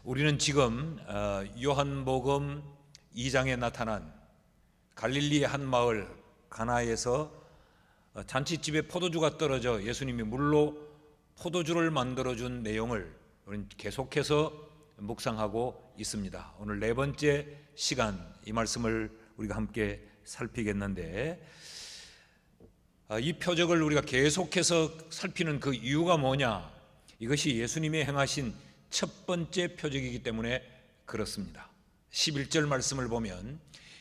우리는 지금 요한복음 2장에 나타난 갈릴리의 한 마을 가나에서 잔치집에 포도주가 떨어져 예수님이 물로 포도주를 만들어준 내용을 우리는 계속해서 묵상하고 있습니다. 오늘 네 번째 시간 이 말씀을 우리가 함께 살피겠는데, 이 표적을 우리가 계속해서 살피는 그 이유가 뭐냐? 이것이 예수님이 행하신 첫 번째 표적이기 때문에 그렇습니다. 11절 말씀을 보면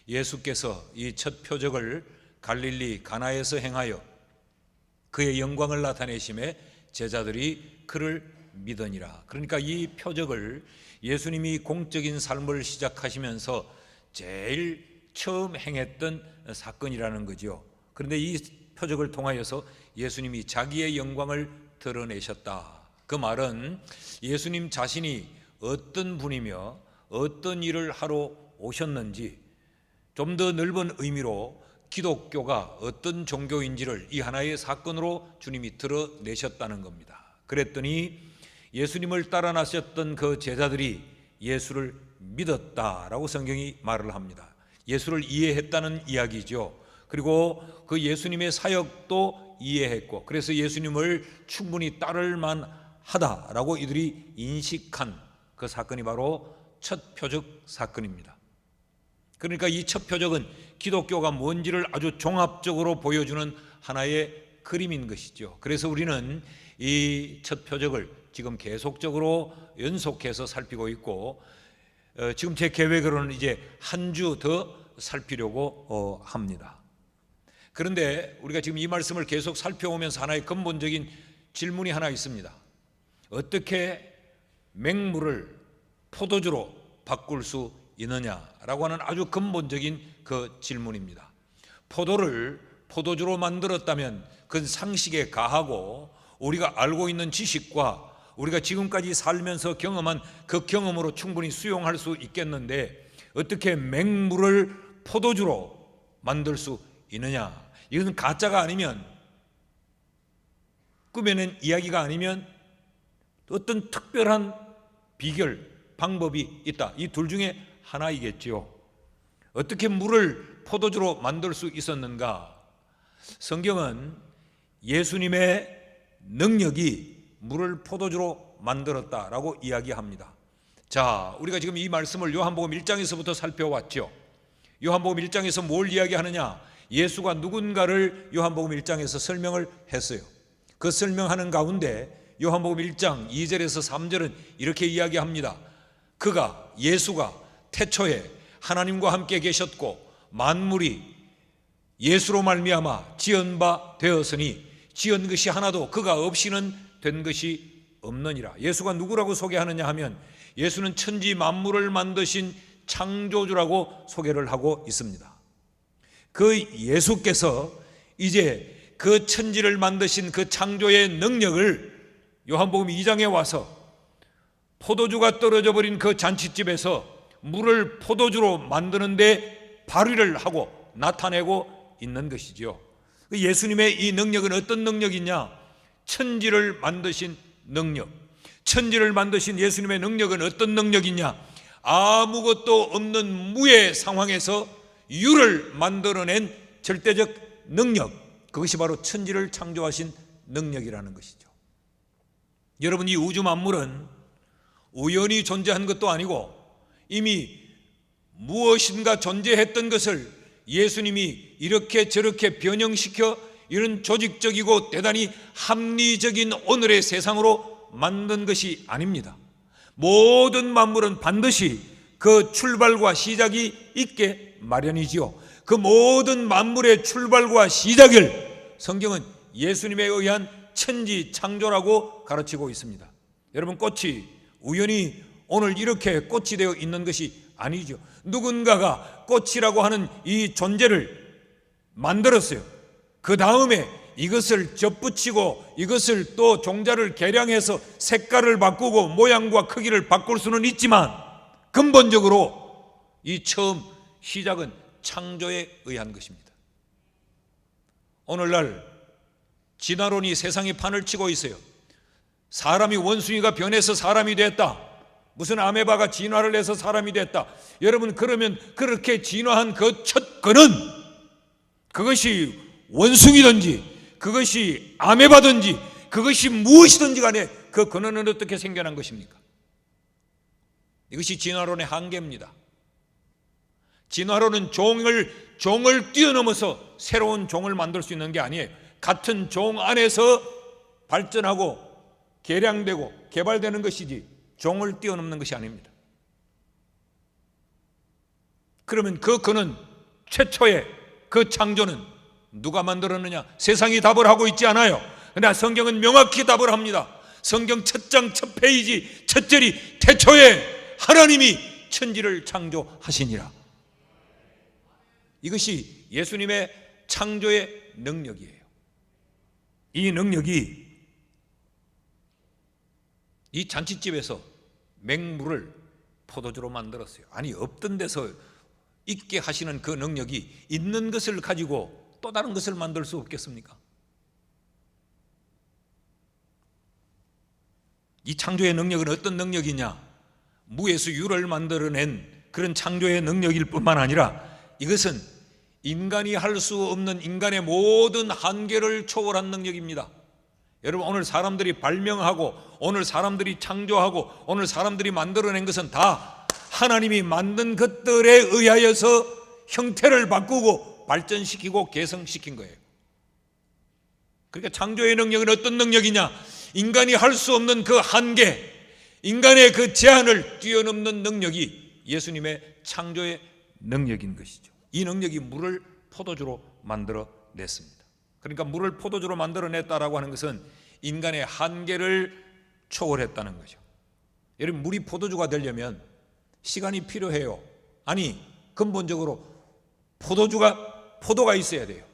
예수께서 이 첫 표적을 갈릴리 가나에서 행하여 그의 영광을 나타내심에 제자들이 그를 믿으니라. 그러니까 이 표적을 예수님이 공적인 삶을 시작하시면서 제일 처음 행했던 사건이라는 거죠. 그런데 이 표적을 통하여서 예수님이 자기의 영광을 드러내셨다. 그 말은 예수님 자신이 어떤 분이며 어떤 일을 하러 오셨는지, 좀 더 넓은 의미로 기독교가 어떤 종교인지를 이 하나의 사건으로 주님이 드러내셨다는 겁니다. 그랬더니 예수님을 따라 나셨던 그 제자들이 예수를 믿었다라고 성경이 말을 합니다. 예수를 이해했다는 이야기죠. 그리고 그 예수님의 사역도 이해했고, 그래서 예수님을 충분히 따를 만하다라고 이들이 인식한 그 사건이 바로 첫 표적 사건입니다. 그러니까 이 첫 표적은 기독교가 뭔지를 아주 종합적으로 보여주는 하나의 그림인 것이죠. 그래서 우리는 이 첫 표적을 지금 계속적으로 연속해서 살피고 있고, 지금 제 계획으로는 이제 한 주 더 살피려고 합니다. 그런데 우리가 지금 이 말씀을 계속 살펴오면서 하나의 근본적인 질문이 하나 있습니다. 어떻게 맹물을 포도주로 바꿀 수 있느냐라고 하는 아주 근본적인 그 질문입니다. 포도를 포도주로 만들었다면 그건 상식에 가하고 우리가 알고 있는 지식과 우리가 지금까지 살면서 경험한 그 경험으로 충분히 수용할 수 있겠는데, 어떻게 맹물을 포도주로 만들 수 있느냐? 이것은 가짜가 아니면, 꾸며낸 이야기가 아니면 어떤 특별한 비결, 방법이 있다. 이 둘 중에 하나이겠지요. 어떻게 물을 포도주로 만들 수 있었는가? 성경은 예수님의 능력이 물을 포도주로 만들었다라고 이야기합니다. 자, 우리가 지금 이 말씀을 요한복음 1장에서부터 살펴왔죠. 요한복음 1장에서 뭘 이야기하느냐? 예수가 누군가를 요한복음 1장에서 설명을 했어요. 그 설명하는 가운데 요한복음 1장 2절에서 3절은 이렇게 이야기합니다. 그가, 예수가 태초에 하나님과 함께 계셨고 만물이 예수로 말미암아 지은 바 되었으니 지은 것이 하나도 그가 없이는 된 것이 없느니라. 예수가 누구라고 소개하느냐 하면 예수는 천지 만물을 만드신 창조주라고 소개를 하고 있습니다. 그 예수께서 이제 그 천지를 만드신 그 창조의 능력을 요한복음 2장에 와서 포도주가 떨어져 버린 그 잔치집에서 물을 포도주로 만드는데 발휘를 하고 나타내고 있는 것이죠. 예수님의 이 능력은 어떤 능력이냐? 천지를 만드신 능력. 천지를 만드신 예수님의 능력은 어떤 능력이냐? 아무것도 없는 무의 상황에서 유를 만들어낸 절대적 능력, 그것이 바로 천지를 창조하신 능력이라는 것이죠. 여러분, 이 우주 만물은 우연히 존재한 것도 아니고 이미 무엇인가 존재했던 것을 예수님이 이렇게 저렇게 변형시켜 이런 조직적이고 대단히 합리적인 오늘의 세상으로 만든 것이 아닙니다. 모든 만물은 반드시 그 출발과 시작이 있게 마련이지요. 그 모든 만물의 출발과 시작을 성경은 예수님에 의한 천지 창조라고 가르치고 있습니다. 여러분, 꽃이 우연히 오늘 이렇게 꽃이 되어 있는 것이 아니죠. 누군가가 꽃이라고 하는 이 존재를 만들었어요. 그 다음에 이것을 접붙이고 이것을 또 종자를 개량해서 색깔을 바꾸고 모양과 크기를 바꿀 수는 있지만 근본적으로 이 처음 시작은 창조에 의한 것입니다. 오늘날 진화론이 세상에 판을 치고 있어요. 사람이 원숭이가 변해서 사람이 됐다. 무슨 아메바가 진화를 해서 사람이 됐다. 여러분, 그러면 그렇게 진화한 그 첫 근은, 그것이 원숭이든지 그것이 아메바든지 그것이 무엇이든지 간에 그 근원은 어떻게 생겨난 것입니까? 이것이 진화론의 한계입니다. 진화론은 종을 뛰어넘어서 새로운 종을 만들 수 있는 게 아니에요. 같은 종 안에서 발전하고 개량되고 개발되는 것이지 종을 뛰어넘는 것이 아닙니다. 그러면 그 근원, 최초의 그 창조는 누가 만들었느냐? 세상이 답을 하고 있지 않아요. 그러나 성경은 명확히 답을 합니다. 성경 첫 장 첫 페이지 첫 절이 태초에 하나님이 천지를 창조하시니라. 이것이 예수님의 창조의 능력이에요. 이 능력이 이 잔칫집에서 맹물을 포도주로 만들었어요. 아니, 없던 데서 있게 하시는 그 능력이 있는 것을 가지고 또 다른 것을 만들 수 없겠습니까? 이 창조의 능력은 어떤 능력이냐? 무에서 유를 만들어낸 그런 창조의 능력일 뿐만 아니라 이것은 인간이 할 수 없는 인간의 모든 한계를 초월한 능력입니다. 여러분, 오늘 사람들이 발명하고 오늘 사람들이 창조하고 오늘 사람들이 만들어낸 것은 다 하나님이 만든 것들에 의하여서 형태를 바꾸고 발전시키고 개성시킨 거예요. 그러니까 창조의 능력은 어떤 능력이냐? 인간이 할 수 없는 그 한계, 인간의 그 제한을 뛰어넘는 능력이 예수님의 창조의 능력인 것이죠. 이 능력이 물을 포도주로 만들어냈습니다. 그러니까 물을 포도주로 만들어냈다라고 하는 것은 인간의 한계를 초월했다는 거죠. 여러분, 물이 포도주가 되려면 시간이 필요해요. 아니, 근본적으로 포도가 있어야 돼요.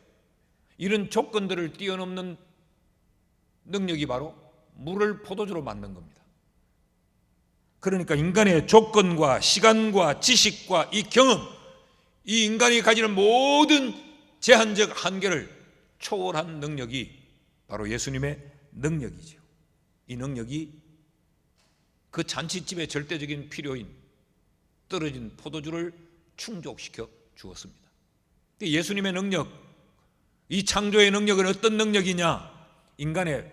이런 조건들을 뛰어넘는 능력이 바로 물을 포도주로 만든 겁니다. 그러니까 인간의 조건과 시간과 지식과 이 경험, 이 인간이 가지는 모든 제한적 한계를 초월한 능력이 바로 예수님의 능력이죠. 이 능력이 그 잔치집의 절대적인 필요인 떨어진 포도주를 충족시켜 주었습니다. 예수님의 능력, 이 창조의 능력은 어떤 능력이냐? 인간의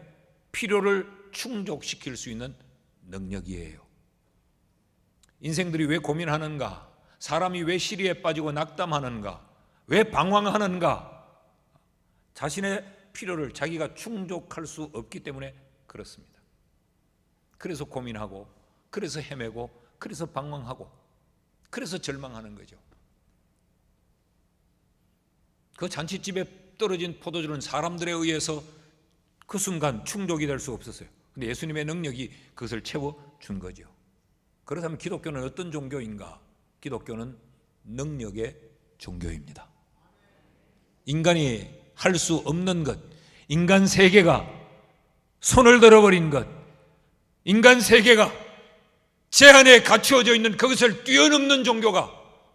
필요를 충족시킬 수 있는 능력이에요. 인생들이 왜 고민하는가? 사람이 왜 시리에 빠지고 낙담하는가? 왜 방황하는가? 자신의 필요를 자기가 충족할 수 없기 때문에 그렇습니다. 그래서 고민하고, 그래서 헤매고, 그래서 방황하고, 그래서 절망하는 거죠. 그 잔치집에 떨어진 포도주는 사람들에 의해서 그 순간 충족이 될 수 없었어요. 근데 예수님의 능력이 그것을 채워준 거죠. 그렇다면 기독교는 어떤 종교인가? 기독교는 능력의 종교입니다. 인간이 할 수 없는 것, 인간 세계가 손을 들어버린 것, 인간 세계가 제한에 갖추어져 있는 그것을 뛰어넘는 종교가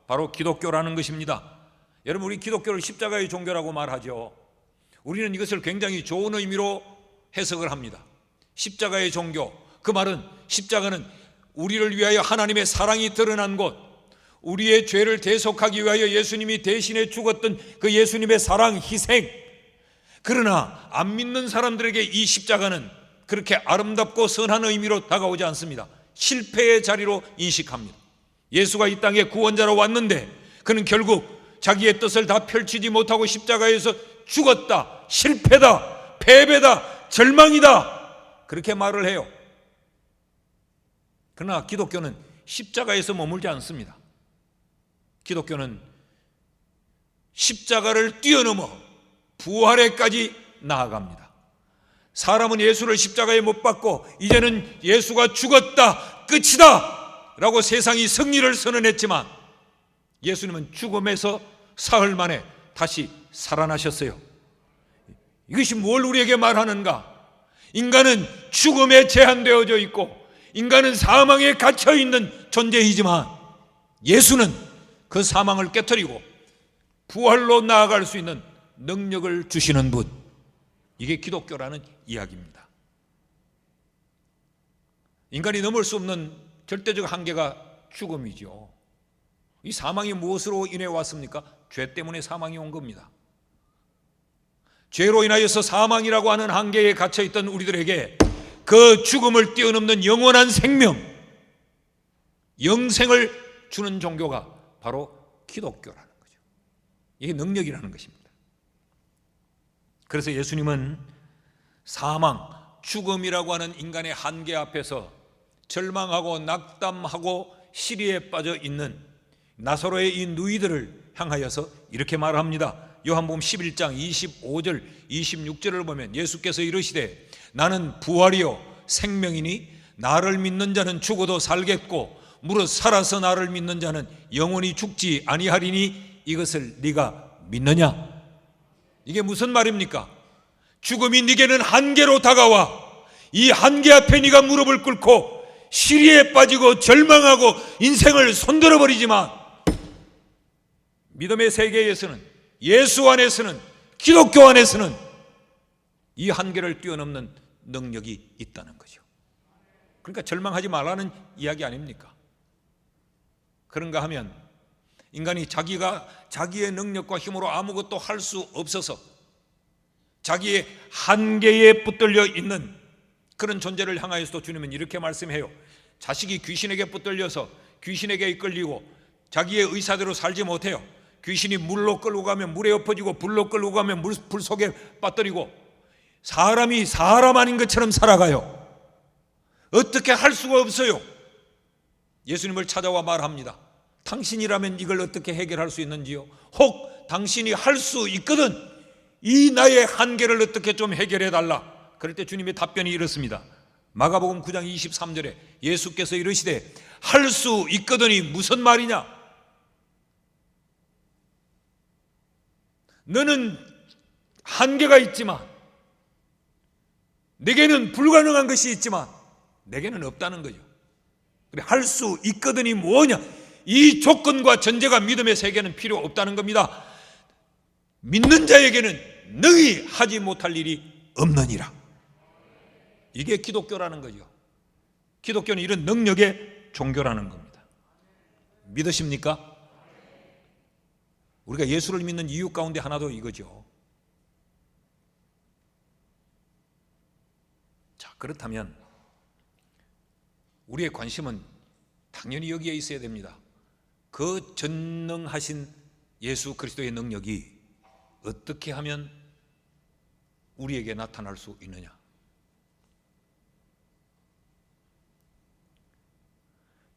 바로 기독교라는 것입니다. 여러분, 우리 기독교를 십자가의 종교라고 말하죠. 우리는 이것을 굉장히 좋은 의미로 해석을 합니다. 십자가의 종교, 그 말은 십자가는 우리를 위하여 하나님의 사랑이 드러난 곳, 우리의 죄를 대속하기 위하여 예수님이 대신에 죽었던 그 예수님의 사랑, 희생. 그러나 안 믿는 사람들에게 이 십자가는 그렇게 아름답고 선한 의미로 다가오지 않습니다. 실패의 자리로 인식합니다. 예수가 이 땅에 구원자로 왔는데 그는 결국 자기의 뜻을 다 펼치지 못하고 십자가에서 죽었다, 실패다, 패배다, 절망이다, 그렇게 말을 해요. 그러나 기독교는 십자가에서 머물지 않습니다. 기독교는 십자가를 뛰어넘어 부활에까지 나아갑니다. 사람은 예수를 십자가에 못 박고 이제는 예수가 죽었다, 끝이다 라고 세상이 승리를 선언했지만 예수님은 죽음에서 사흘 만에 다시 살아나셨어요. 이것이 뭘 우리에게 말하는가? 인간은 죽음에 제한되어져 있고 인간은 사망에 갇혀있는 존재이지만 예수는 그 사망을 깨트리고 부활로 나아갈 수 있는 능력을 주시는 분, 이게 기독교라는 이야기입니다. 인간이 넘을 수 없는 절대적 한계가 죽음이죠. 이 사망이 무엇으로 인해 왔습니까? 죄 때문에 사망이 온 겁니다. 죄로 인하여서 사망이라고 하는 한계에 갇혀있던 우리들에게 그 죽음을 뛰어넘는 영원한 생명, 영생을 주는 종교가 바로 기독교라는 거죠. 이게 능력이라는 것입니다. 그래서 예수님은 사망, 죽음이라고 하는 인간의 한계 앞에서 절망하고 낙담하고 시리에 빠져 있는 나사로의 이 누이들을 향하여서 이렇게 말합니다. 요한복음 11장 25절 26절을 보면 예수께서 이르시되 나는 부활이요 생명이니 나를 믿는 자는 죽어도 살겠고 무릇 살아서 나를 믿는 자는 영원히 죽지 아니하리니 이것을 네가 믿느냐? 이게 무슨 말입니까? 죽음이 네게는 한계로 다가와 이 한계 앞에 네가 무릎을 꿇고 시리에 빠지고 절망하고 인생을 손들어 버리지만 믿음의 세계에서는, 예수 안에서는, 기독교 안에서는 이 한계를 뛰어넘는 능력이 있다는 거죠. 그러니까 절망하지 말라는 이야기 아닙니까? 그런가 하면 인간이 자기의 능력과 힘으로 아무것도 할 수 없어서 자기의 한계에 붙들려 있는 그런 존재를 향하여서도 주님은 이렇게 말씀해요. 자식이 귀신에게 붙들려서 귀신에게 이끌리고 자기의 의사대로 살지 못해요. 귀신이 물로 끌고 가면 물에 엎어지고 불로 끌고 가면 불 속에 빠뜨리고 사람이 사람 아닌 것처럼 살아가요. 어떻게 할 수가 없어요. 예수님을 찾아와 말합니다. 당신이라면 이걸 어떻게 해결할 수 있는지요? 혹 당신이 할 수 있거든 이 나의 한계를 어떻게 좀 해결해 달라. 그럴 때 주님의 답변이 이렇습니다. 마가복음 9장 23절에 예수께서 이르시되 할 수 있거든이 무슨 말이냐? 너는 한계가 있지만 내게는 불가능한 것이 있지만 내게는 없다는 거죠. 그래, 할 수 있거든이 뭐냐? 이 조건과 전제가 믿음의 세계는 필요 없다는 겁니다. 믿는 자에게는 능히 하지 못할 일이 없느니라. 이게 기독교라는 거죠. 기독교는 이런 능력의 종교라는 겁니다. 믿으십니까? 우리가 예수를 믿는 이유 가운데 하나도 이거죠. 자, 그렇다면 우리의 관심은 당연히 여기에 있어야 됩니다. 그 전능하신 예수 그리스도의 능력이 어떻게 하면 우리에게 나타날 수 있느냐?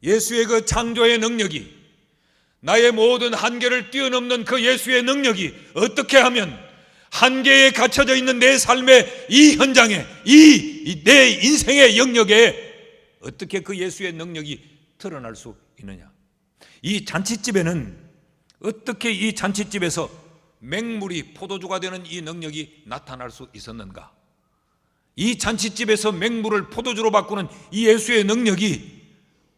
예수의 그 창조의 능력이, 나의 모든 한계를 뛰어넘는 그 예수의 능력이 어떻게 하면 한계에 갇혀져 있는 내 삶의 이 현장에, 내 인생의 영역에 어떻게 그 예수의 능력이 드러날 수 있느냐? 이 잔치집에는 어떻게 이 잔치집에서 맹물이 포도주가 되는 이 능력이 나타날 수 있었는가? 이 잔치집에서 맹물을 포도주로 바꾸는 이 예수의 능력이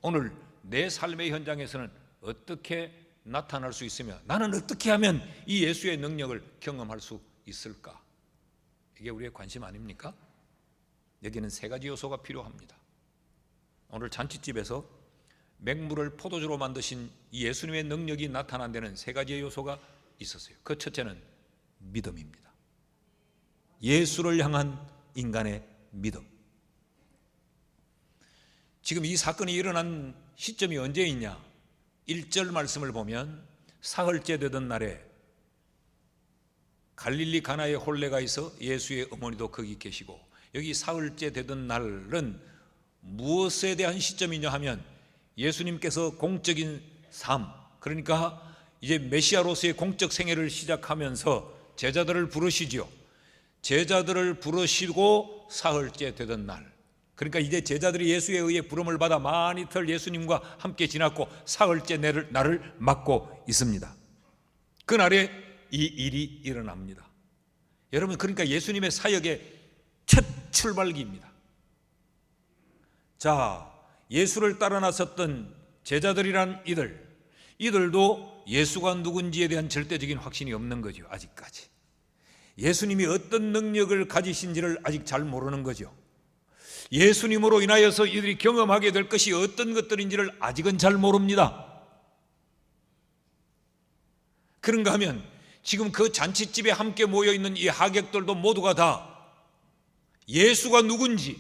오늘 내 삶의 현장에서는 어떻게 나타날 수 있으며 나는 어떻게 하면 이 예수의 능력을 경험할 수 있을까? 이게 우리의 관심 아닙니까? 여기는 세 가지 요소가 필요합니다. 오늘 잔치집에서 맹물을 포도주로 만드신 이 예수님의 능력이 나타난 데는 세 가지의 요소가 있었어요. 그 첫째는 믿음입니다. 예수를 향한 인간의 믿음. 지금 이 사건이 일어난 시점이 언제 있냐? 1절 말씀을 보면 사흘째 되던 날에 갈릴리 가나에 혼례가 있어 예수의 어머니도 거기 계시고, 여기 사흘째 되던 날은 무엇에 대한 시점이냐 하면 예수님께서 공적인 삶, 그러니까 이제 메시아로서의 공적 생애를 시작하면서 제자들을 부르시죠. 제자들을 부르시고 사흘째 되던 날, 그러니까 이제 제자들이 예수에 의해 부름을 받아 많이 틀 예수님과 함께 지났고 사흘째 날을 맞고 있습니다. 그날에 이 일이 일어납니다. 여러분, 그러니까 예수님의 사역의 첫 출발기입니다. 자, 예수를 따라 나섰던 제자들이란 이들도 예수가 누군지에 대한 절대적인 확신이 없는 거죠. 아직까지 예수님이 어떤 능력을 가지신지를 아직 잘 모르는 거죠. 예수님으로 인하여서 이들이 경험하게 될 것이 어떤 것들인지를 아직은 잘 모릅니다. 그런가 하면 지금 그 잔치집에 함께 모여있는 이 하객들도 모두가 다 예수가 누군지,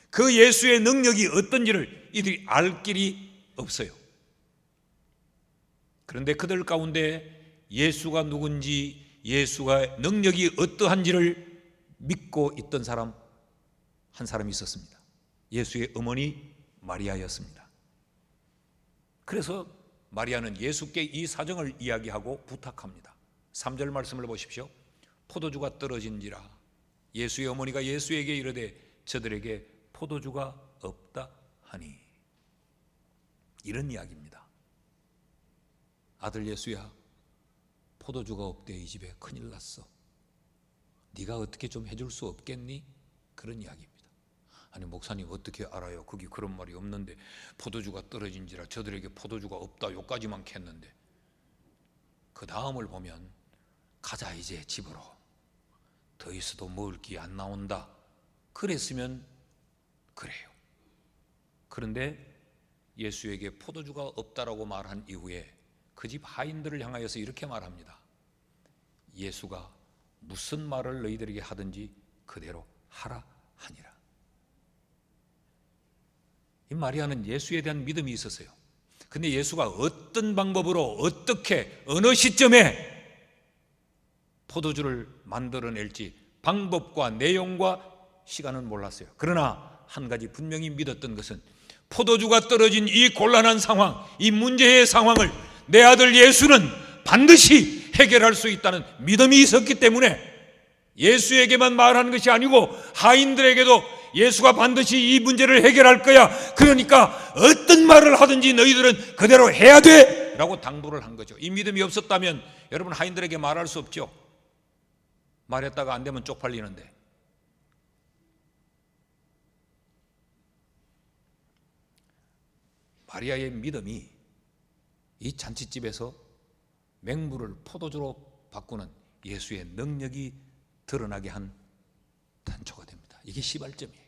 그 예수의 능력이 어떤지를 이들이 알 길이 없어요. 그런데 그들 가운데 예수가 누군지, 예수가 능력이 어떠한지를 믿고 있던 사람 한 사람이 있었습니다. 예수의 어머니 마리아였습니다. 그래서 마리아는 예수께 이 사정을 이야기하고 부탁합니다. 3절 말씀을 보십시오. 포도주가 떨어진지라 예수의 어머니가 예수에게 이르되 저들에게 포도주가 없다 하니. 이런 이야기입니다. 아들 예수야, 포도주가 없대. 이 집에 큰일 났어. 네가 어떻게 좀 해줄 수 없겠니? 그런 이야기입니다. 아니 목사님 어떻게 알아요? 거기 그런 말이 없는데 포도주가 떨어진지라 저들에게 포도주가 없다 요까지만 캤는데, 그 다음을 보면 가자 이제 집으로, 더 있어도 먹을 게 안 나온다 그랬으면 그래요. 그런데 예수에게 포도주가 없다라고 말한 이후에 그 집 하인들을 향하여서 이렇게 말합니다. 예수가 무슨 말을 너희들에게 하든지 그대로 하라 하니라. 이 마리아는 예수에 대한 믿음이 있었어요. 근데 예수가 어떤 방법으로 어떻게 어느 시점에 포도주를 만들어낼지 방법과 내용과 시간은 몰랐어요. 그러나 한 가지 분명히 믿었던 것은 포도주가 떨어진 이 곤란한 상황, 이 문제의 상황을 내 아들 예수는 반드시 해결할 수 있다는 믿음이 있었기 때문에 예수에게만 말하는 것이 아니고 하인들에게도 예수가 반드시 이 문제를 해결할 거야, 그러니까 어떤 말을 하든지 너희들은 그대로 해야 돼 라고 당부를 한 거죠. 이 믿음이 없었다면 여러분 하인들에게 말할 수 없죠. 말했다가 안 되면 쪽팔리는데. 마리아의 믿음이 이 잔치집에서 맹물을 포도주로 바꾸는 예수의 능력이 드러나게 한 단초가 됩니다. 이게 시발점이에요.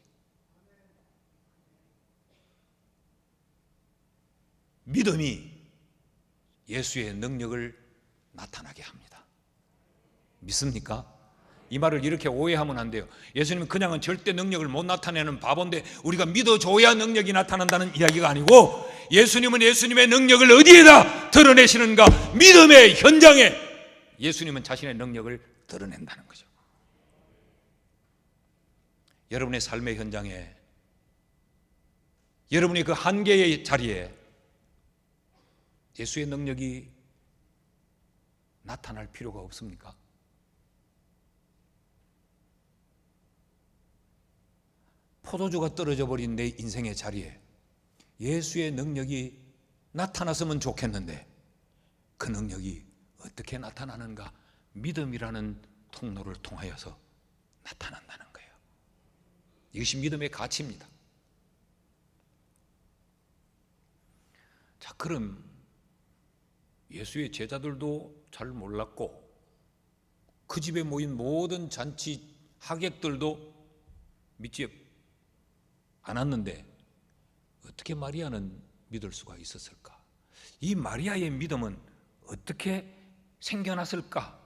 믿음이 예수의 능력을 나타나게 합니다. 믿습니까? 이 말을 이렇게 오해하면 안 돼요. 예수님은 그냥은 절대 능력을 못 나타내는 바본데 우리가 믿어줘야 능력이 나타난다는 이야기가 아니고, 예수님은 예수님의 능력을 어디에다 드러내시는가? 믿음의 현장에 예수님은 자신의 능력을 드러낸다는 거죠. 여러분의 삶의 현장에, 여러분의 그 한계의 자리에 예수의 능력이 나타날 필요가 없습니까? 포도주가 떨어져 버린 내 인생의 자리에 예수의 능력이 나타났으면 좋겠는데 그 능력이 어떻게 나타나는가? 믿음이라는 통로를 통하여서 나타난다는 거예요. 이것이 믿음의 가치입니다. 자, 그럼 예수의 제자들도 잘 몰랐고 그 집에 모인 모든 잔치 하객들도 믿지 않았는데 어떻게 마리아는 믿을 수가 있었을까? 이 마리아의 믿음은 어떻게 생겨났을까?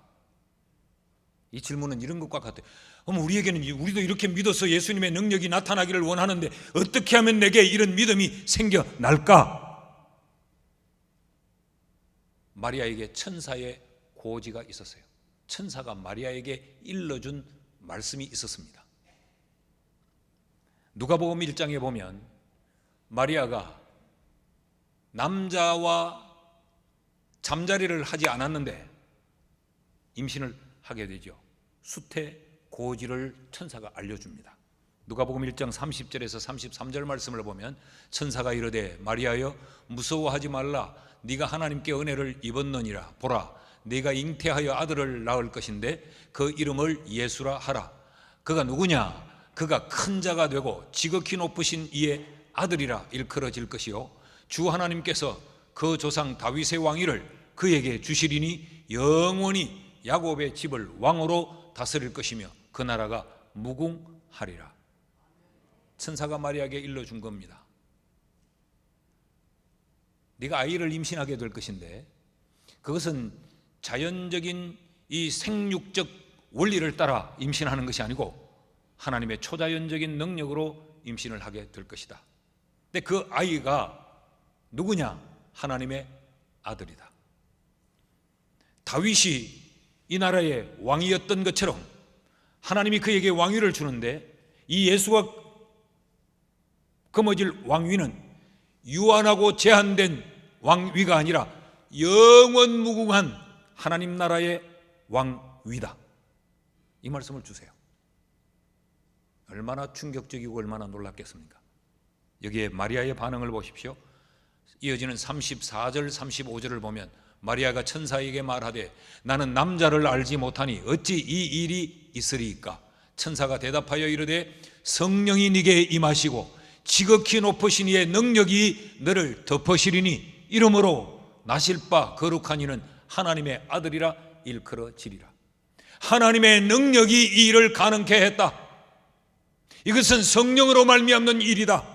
이 질문은 이런 것과 같아요. 우리에게는 우리도 이렇게 믿어서 예수님의 능력이 나타나기를 원하는데 어떻게 하면 내게 이런 믿음이 생겨날까? 마리아에게 천사의 고지가 있었어요. 천사가 마리아에게 일러준 말씀이 있었습니다. 누가복음 1장에 보면 마리아가 남자와 잠자리를 하지 않았는데 임신을 하게 되죠. 수태 고지를 천사가 알려줍니다. 누가복음 1장 30절에서 33절 말씀을 보면 천사가 이르되 마리아여 무서워하지 말라. 네가 하나님께 은혜를 입었느니라. 보라 네가 잉태하여 아들을 낳을 것인데 그 이름을 예수라 하라. 그가 누구냐? 그가 큰 자가 되고 지극히 높으신 이의 아들이라 일컬어질 것이요 주 하나님께서 그 조상 다윗의 왕위를 그에게 주시리니 영원히 야곱의 집을 왕으로 다스릴 것이며 그 나라가 무궁하리라. 천사가 마리아에게 일러준 겁니다. 네가 아이를 임신하게 될 것인데 그것은 자연적인 이 생육적 원리를 따라 임신하는 것이 아니고 하나님의 초자연적인 능력으로 임신을 하게 될 것이다. 근데 그 아이가 누구냐? 하나님의 아들이다. 다윗이 이 나라의 왕이었던 것처럼 하나님이 그에게 왕위를 주는데 이 예수가 거머쥘 왕위는 유한하고 제한된 왕위가 아니라 영원무궁한 하나님 나라의 왕위다. 이 말씀을 주세요. 얼마나 충격적이고 얼마나 놀랍겠습니까? 여기에 마리아의 반응을 보십시오. 이어지는 34절 35절을 보면 마리아가 천사에게 말하되 나는 남자를 알지 못하니 어찌 이 일이 있으리이까? 천사가 대답하여 이르되 성령이 네게 임하시고 지극히 높으신 이의 능력이 너를 덮으시리니 이러므로 나실 바 거룩한 이는 하나님의 아들이라 일컬어지리라. 하나님의 능력이 이 일을 가능케 했다. 이것은 성령으로 말미암는 일이다.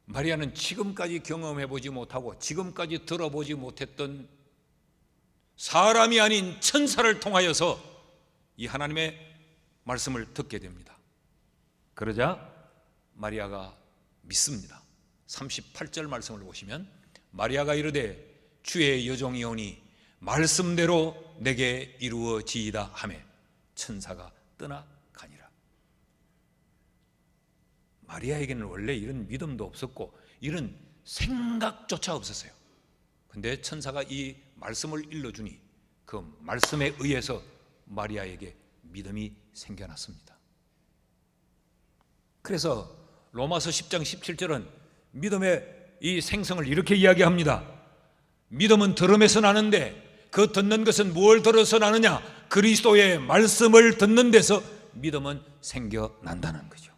마리아는 지금까지 경험해보지 못하고 지금까지 들어보지 못했던 사람이 아닌 천사를 통하여서 이 하나님의 말씀을 듣게 됩니다. 그러자 마리아가 믿습니다. 38절 말씀을 보시면 마리아가 이르되 주의 여종이오니 말씀대로 내게 이루어지이다 하매 천사가 떠나가니라. 마리아에게는 원래 이런 믿음도 없었고 이런 생각조차 없었어요. 근데 천사가 이 말씀을 일러주니 그 말씀에 의해서 마리아에게 믿음이 생겨났습니다. 그래서 로마서 10장 17절은 믿음의 이 생성을 이렇게 이야기합니다. 믿음은 들음에서 나는데 그 듣는 것은 뭘 들어서 나느냐? 그리스도의 말씀을 듣는 데서 믿음은 생겨난다는 거죠.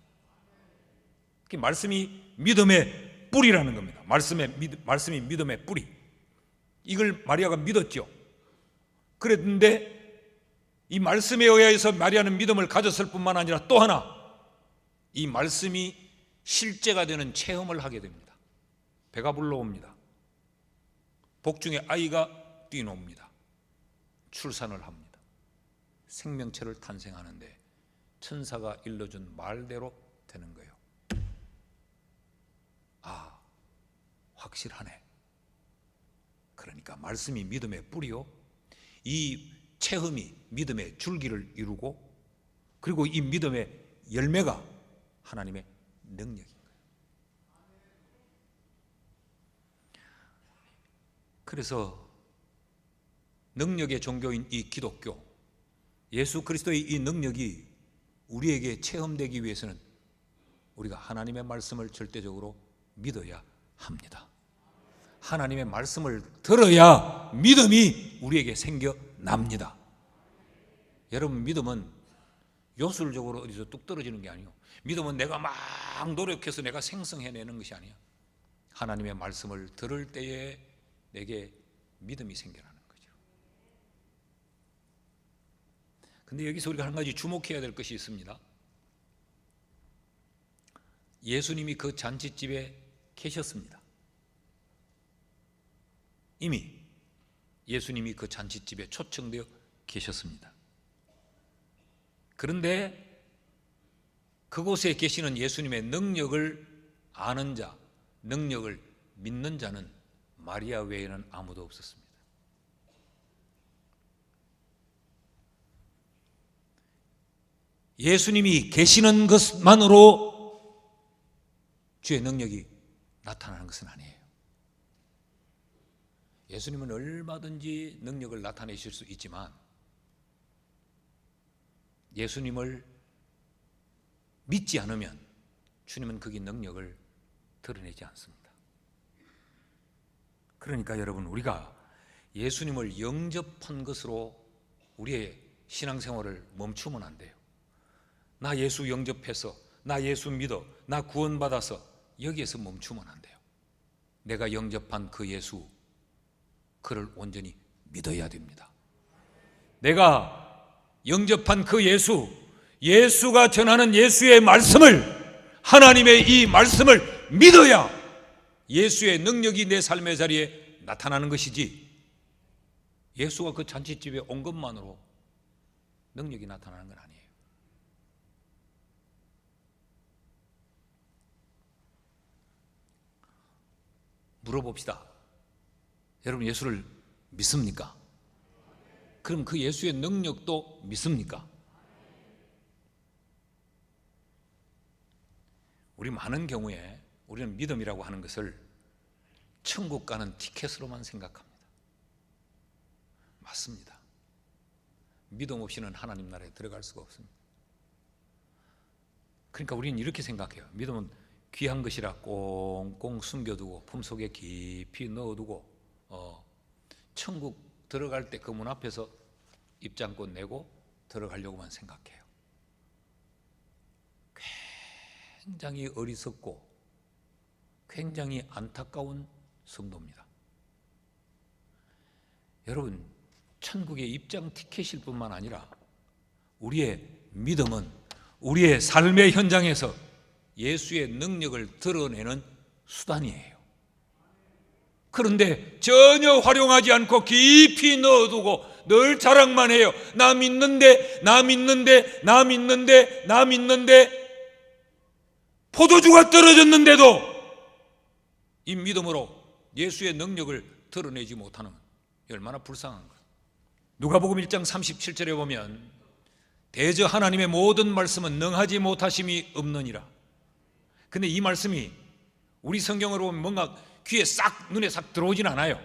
말씀이 믿음의 뿌리라는 겁니다. 말씀이 믿음의 뿌리. 이걸 마리아가 믿었죠. 그랬는데 이 말씀에 의해서 마리아는 믿음을 가졌을 뿐만 아니라 또 하나 이 말씀이 실제가 되는 체험을 하게 됩니다. 배가 불러옵니다. 복중에 아이가 뛰노옵니다. 출산을 합니다. 생명체를 탄생하는데 천사가 일러준 말대로 되는 거예요. 아, 확실하네. 그러니까 말씀이 믿음의 뿌리요. 이 체험이 믿음의 줄기를 이루고 그리고 이 믿음의 열매가 하나님의 능력인 거예요. 그래서 능력의 종교인 이 기독교, 예수 그리스도의 이 능력이 우리에게 체험되기 위해서는 우리가 하나님의 말씀을 절대적으로 믿어야 합니다. 하나님의 말씀을 들어야 믿음이 우리에게 생겨납니다. 여러분, 믿음은 요술적으로 어디서 뚝 떨어지는 게 아니에요. 믿음은 내가 막 노력해서 내가 생성해내는 것이 아니야. 하나님의 말씀을 들을 때에 내게 믿음이 생겨나는 거죠. 근데 여기서 우리가 한 가지 주목해야 될 것이 있습니다. 예수님이 그 잔치집에 계셨습니다. 이미 예수님이 그 잔치집에 초청되어 계셨습니다. 그런데 그곳에 계시는 예수님의 능력을 아는 자, 능력을 믿는 자는 마리아 외에는 아무도 없었습니다. 예수님이 계시는 것만으로 주의 능력이 나타나는 것은 아니에요. 예수님은 얼마든지 능력을 나타내실 수 있지만 예수님을 믿지 않으면 주님은 거기 능력을 드러내지 않습니다. 그러니까 여러분, 우리가 예수님을 영접한 것으로 우리의 신앙생활을 멈추면 안 돼요. 나 예수 영접해서, 나 예수 믿어, 나 구원받아서 여기에서 멈추면 안 돼요. 내가 영접한 그 예수, 그를 온전히 믿어야 됩니다. 내가 영접한 그 예수가 전하는 예수의 말씀을, 하나님의 이 말씀을 믿어야 예수의 능력이 내 삶의 자리에 나타나는 것이지, 예수가 그 잔치집에 온 것만으로 능력이 나타나는 건 아니에요. 물어봅시다. 여러분, 예수를 믿습니까? 그럼 그 예수의 능력도 믿습니까? 우리 많은 경우에 우리는 믿음이라고 하는 것을 천국 가는 티켓으로만 생각합니다. 맞습니다. 믿음 없이는 하나님 나라에 들어갈 수가 없습니다. 그러니까 우리는 이렇게 생각해요. 믿음은 귀한 것이라 꽁꽁 숨겨두고 품속에 깊이 넣어두고 천국 들어갈 때 그 문 앞에서 입장권 내고 들어가려고만 생각해요. 굉장히 어리석고 굉장히 안타까운 성도입니다. 여러분, 천국의 입장 티켓일 뿐만 아니라 우리의 믿음은 우리의 삶의 현장에서 예수의 능력을 드러내는 수단이에요. 그런데 전혀 활용하지 않고 깊이 넣어두고 늘 자랑만 해요. 나 믿는데, 나 믿는데, 나 믿는데, 나 믿는데, 포도주가 떨어졌는데도 이 믿음으로 예수의 능력을 드러내지 못하는, 얼마나 불쌍한 거예요. 누가복음 1장 37절에 보면 대저 하나님의 모든 말씀은 능하지 못하심이 없느니라. 근데 이 말씀이 우리 성경으로 보면 뭔가 귀에 싹, 눈에 싹 들어오진 않아요.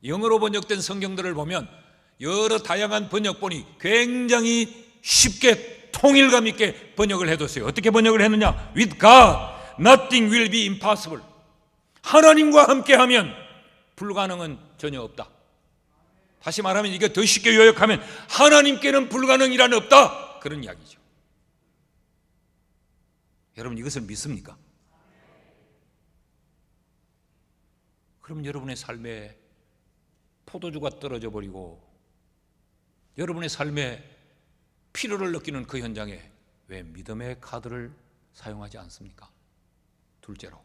영어로 번역된 성경들을 보면 여러 다양한 번역본이 굉장히 쉽게 통일감 있게 번역을 해뒀어요. 어떻게 번역을 했느냐? With God, nothing will be impossible. 하나님과 함께하면 불가능은 전혀 없다. 다시 말하면 이게 더 쉽게 요약하면 하나님께는 불가능이란 없다, 그런 이야기죠. 여러분, 이것을 믿습니까? 그럼 여러분의 삶에 포도주가 떨어져 버리고 여러분의 삶에 필요를 느끼는 그 현장에 왜 믿음의 카드를 사용하지 않습니까? 둘째로,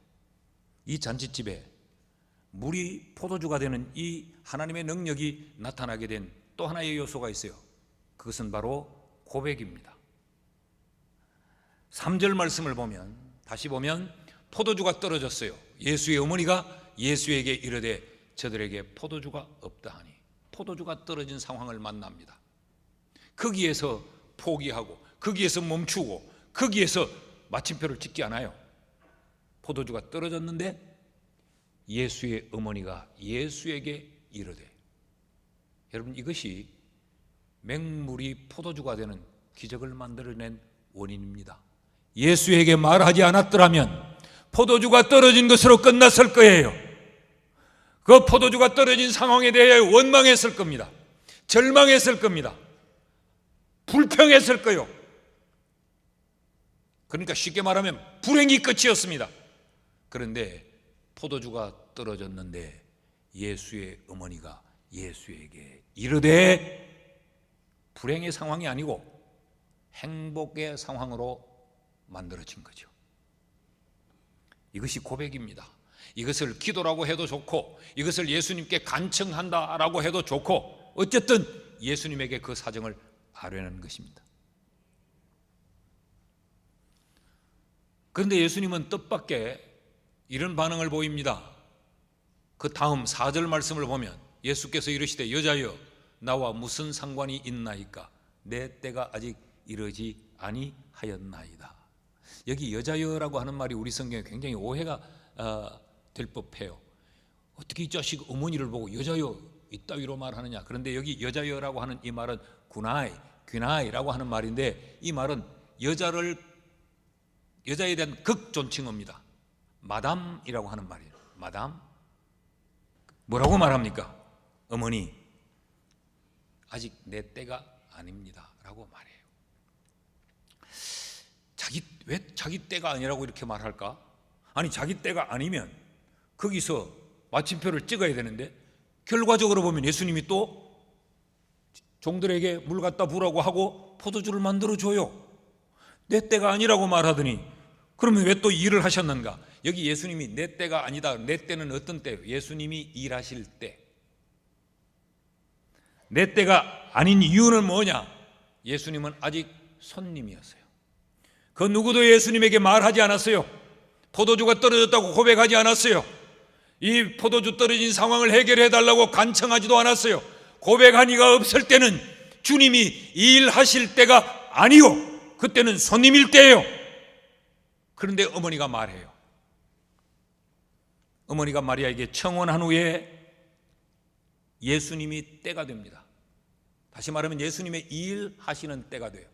이 잔치집에 물이 포도주가 되는 이 하나님의 능력이 나타나게 된 또 하나의 요소가 있어요. 그것은 바로 고백입니다. 3절 말씀을 보면, 다시 보면 포도주가 떨어졌어요. 예수의 어머니가 예수에게 이르되 저들에게 포도주가 없다 하니, 포도주가 떨어진 상황을 만납니다. 거기에서 포기하고 거기에서 멈추고 거기에서 마침표를 찍지 않아요. 포도주가 떨어졌는데 예수의 어머니가 예수에게 이르되, 여러분, 이것이 맹물이 포도주가 되는 기적을 만들어낸 원인입니다. 예수에게 말하지 않았더라면 포도주가 떨어진 것으로 끝났을 거예요. 그 포도주가 떨어진 상황에 대해 원망했을 겁니다. 절망했을 겁니다. 불평했을 거예요. 그러니까 쉽게 말하면 불행이 끝이었습니다. 그런데 포도주가 떨어졌는데 예수의 어머니가 예수에게 이르되, 불행의 상황이 아니고 행복의 상황으로 만들어진 거죠. 이것이 고백입니다. 이것을 기도라고 해도 좋고 이것을 예수님께 간청한다라고 해도 좋고, 어쨌든 예수님에게 그 사정을 아뢰는 것입니다. 그런데 예수님은 뜻밖의 이런 반응을 보입니다. 그 다음 4절 말씀을 보면 예수께서 이르시되 여자여 나와 무슨 상관이 있나이까? 내 때가 아직 이르지 아니하였나이다. 여기 여자여라고 하는 말이 우리 성경에 굉장히 오해가 될 법해요. 어떻게 이 자식 어머니를 보고 여자여 이따위로 말하느냐? 그런데 여기 여자여라고 하는 이 말은 귀나이라고 하는 말인데, 이 말은 여자에 대한 극존칭어입니다. 마담이라고 하는 말이에요. 마담. 뭐라고 말합니까? 어머니, 아직 내 때가 아닙니다 라고 말해요. 왜 자기 때가 아니라고 이렇게 말할까? 아니, 자기 때가 아니면 거기서 마침표를 찍어야 되는데, 결과적으로 보면 예수님이 또 종들에게 물 갖다 부으라고 하고 포도주를 만들어줘요. 내 때가 아니라고 말하더니 그러면 왜 또 일을 하셨는가? 여기 예수님이 내 때가 아니다. 내 때는 어떤 때예요? 예수님이 일하실 때. 내 때가 아닌 이유는 뭐냐? 예수님은 아직 손님이었어요. 그 누구도 예수님에게 말하지 않았어요. 포도주가 떨어졌다고 고백하지 않았어요. 이 포도주 떨어진 상황을 해결해 달라고 간청하지도 않았어요. 고백한 이가 없을 때는 주님이 일하실 때가 아니요, 그때는 손님일 때예요. 그런데 어머니가 말해요. 어머니가 마리아에게 청혼한 후에 예수님이 때가 됩니다. 다시 말하면 예수님의 일하시는 때가 돼요.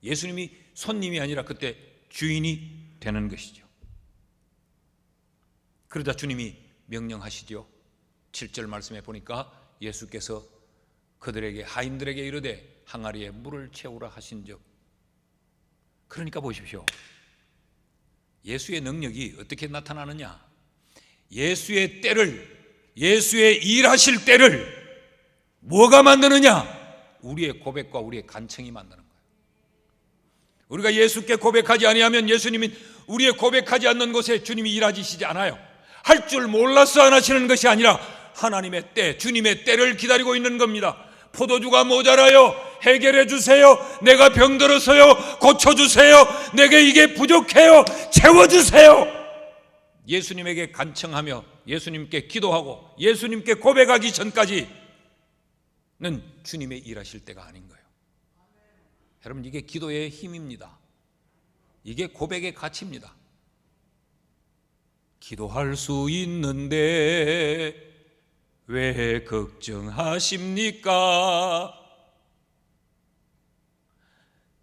예수님이 손님이 아니라 그때 주인이 되는 것이죠. 그러자 주님이 명령하시죠. 7절 말씀에 보니까 예수께서 그들에게, 하인들에게 이르되 항아리에 물을 채우라 하신즉. 그러니까 보십시오. 예수의 능력이 어떻게 나타나느냐? 예수의 때를, 예수의 일하실 때를 뭐가 만드느냐? 우리의 고백과 우리의 간청이 만드는 거예요. 우리가 예수께 고백하지 아니하면 예수님은 우리의 고백하지 않는 곳에 주님이 일하시지 않아요. 할 줄 몰라서 안 하시는 것이 아니라 하나님의 때, 주님의 때를 기다리고 있는 겁니다. 포도주가 모자라요, 해결해 주세요. 내가 병들어서요, 고쳐주세요. 내게 이게 부족해요, 채워주세요. 예수님에게 간청하며 예수님께 기도하고 예수님께 고백하기 전까지는 주님의 일하실 때가 아닌 거예요. 여러분, 이게 기도의 힘입니다. 이게 고백의 가치입니다. 기도할 수 있는데 왜 걱정하십니까?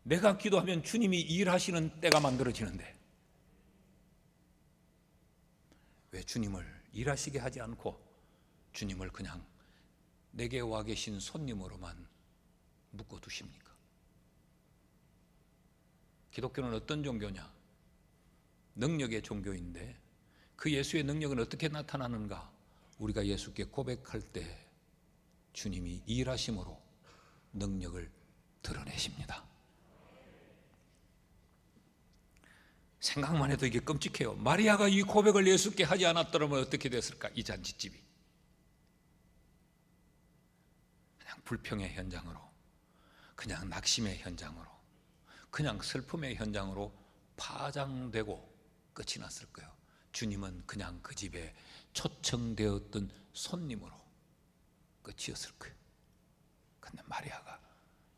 내가 기도하면 주님이 일하시는 때가 만들어지는데 왜 주님을 일하시게 하지 않고 주님을 그냥 내게 와 계신 손님으로만 묶어두십니까? 기독교는 어떤 종교냐? 능력의 종교인데 그 예수의 능력은 어떻게 나타나는가? 우리가 예수께 고백할 때 주님이 일하심으로 능력을 드러내십니다. 생각만 해도 이게 끔찍해요. 마리아가 이 고백을 예수께 하지 않았더라면 어떻게 됐을까? 이 잔치집이 그냥 불평의 현장으로, 그냥 낙심의 현장으로, 그냥 슬픔의 현장으로 파장되고 끝이 났을 거예요. 주님은 그냥 그 집에 초청되었던 손님으로 끝이었을 거예요. 그런데 마리아가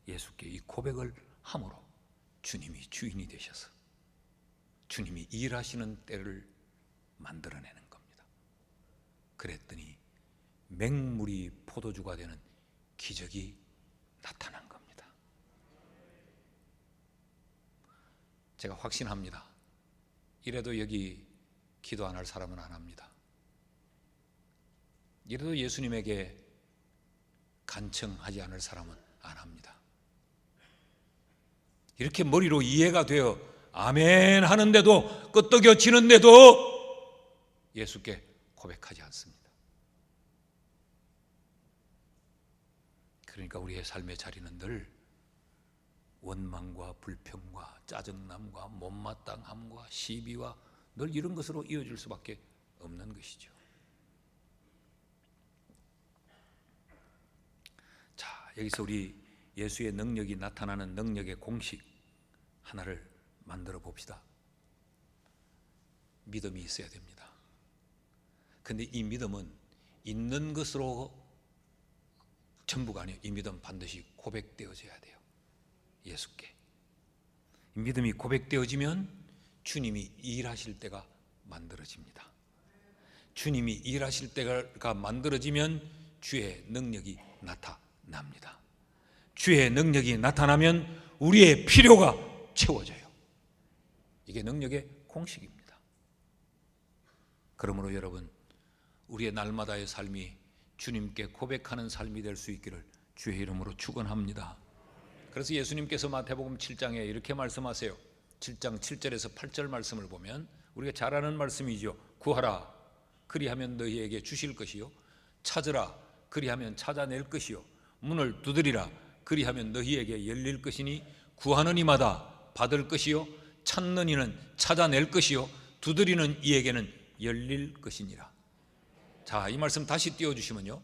예수께 이 고백을 함으로 주님이 주인이 되셔서 주님이 일하시는 때를 만들어내는 겁니다. 그랬더니 맹물이 포도주가 되는 기적이 나타난 겁니다. 제가 확신합니다. 이래도 여기 기도 안 할 사람은 안 합니다. 이래도 예수님에게 간청하지 않을 사람은 안 합니다. 이렇게 머리로 이해가 되어 아멘 하는데도, 끄떡여지는데도 예수께 고백하지 않습니다. 그러니까 우리의 삶의 자리는 늘 원망과 불평과 짜증남과 못마땅함과 시비와 늘 이런 것으로 이어질 수밖에 없는 것이죠. 자, 여기서 우리 예수의 능력이 나타나는 능력의 공식 하나를 만들어 봅시다. 믿음이 있어야 됩니다. 근데 이 믿음은 있는 것으로 전부가 아니에요. 이 믿음 반드시 고백되어져야 돼요. 예수께. 이 믿음이 고백되어지면 주님이 일하실 때가 만들어집니다. 주님이 일하실 때가 만들어지면 주의 능력이 나타납니다. 주의 능력이 나타나면 우리의 필요가 채워져요. 이게 능력의 공식입니다. 그러므로 여러분, 우리의 날마다의 삶이 주님께 고백하는 삶이 될 수 있기를 주의 이름으로 축원합니다. 그래서 예수님께서 마태복음 7장에 이렇게 말씀하세요. 7장 7절에서 8절 말씀을 보면 우리가 잘 아는 말씀이죠. 구하라 그리하면 너희에게 주실 것이요, 찾으라 그리하면 찾아낼 것이요, 문을 두드리라 그리하면 너희에게 열릴 것이니 구하는 이마다 받을 것이요 찾는 이는 찾아낼 것이요 두드리는 이에게는 열릴 것이니라. 자, 이 말씀 다시 띄워주시면요,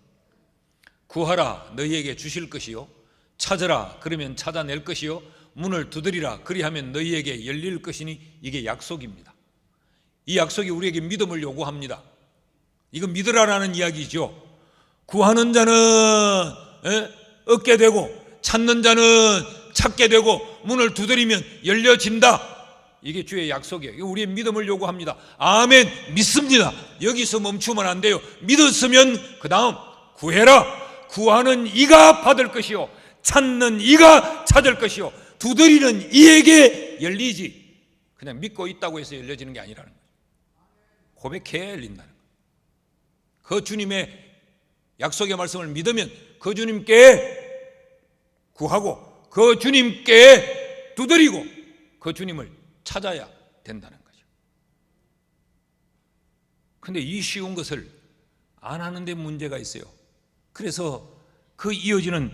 구하라 너희에게 주실 것이요 찾으라 그러면 찾아낼 것이요 문을 두드리라 그리하면 너희에게 열릴 것이니, 이게 약속입니다. 이 약속이 우리에게 믿음을 요구합니다. 이거 믿으라라는 이야기죠. 구하는 자는 얻게 되고 찾는 자는 찾게 되고 문을 두드리면 열려진다. 이게 주의 약속이에요. 이거 우리의 믿음을 요구합니다. 아멘, 믿습니다. 여기서 멈추면 안 돼요. 믿었으면 그 다음 구해라. 구하는 이가 받을 것이요 찾는 이가 찾을 것이요 두드리는 이에게 열리지. 그냥 믿고 있다고 해서 열려지는 게 아니라는 거예요. 고백해야 열린다는 거예요. 그 주님의 약속의 말씀을 믿으면 그 주님께 구하고 그 주님께 두드리고 그 주님을 찾아야 된다는 거죠. 그런데 이 쉬운 것을 안 하는데 문제가 있어요. 그래서 그 이어지는